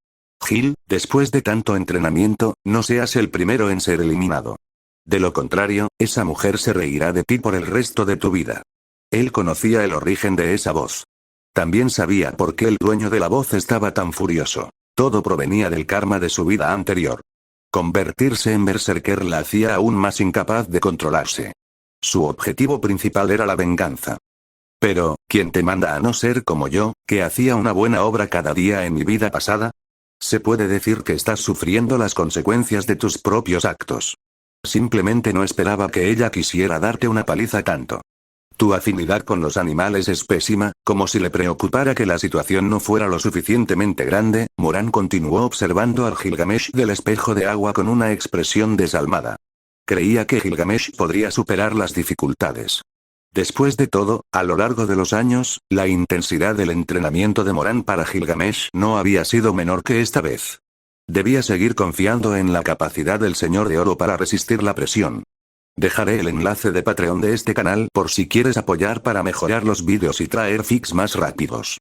Gil, después de tanto entrenamiento, no seas el primero en ser eliminado. De lo contrario, esa mujer se reirá de ti por el resto de tu vida. Él conocía el origen de esa voz. También sabía por qué el dueño de la voz estaba tan furioso. Todo provenía del karma de su vida anterior. Convertirse en berserker la hacía aún más incapaz de controlarse. Su objetivo principal era la venganza. Pero, ¿quién te manda a no ser como yo, que hacía una buena obra cada día en mi vida pasada? Se puede decir que estás sufriendo las consecuencias de tus propios actos. Simplemente no esperaba que ella quisiera darte una paliza tanto. Tu afinidad con los animales es pésima, como si le preocupara que la situación no fuera lo suficientemente grande. Moran continuó observando al Gilgamesh del espejo de agua con una expresión desalmada. Creía que Gilgamesh podría superar las dificultades. Después de todo, a lo largo de los años, la intensidad del entrenamiento de Moran para Gilgamesh no había sido menor que esta vez. Debía seguir confiando en la capacidad del Señor de Oro para resistir la presión. Dejaré el enlace de Patreon de este canal por si quieres apoyar para mejorar los vídeos y traer fix más rápidos.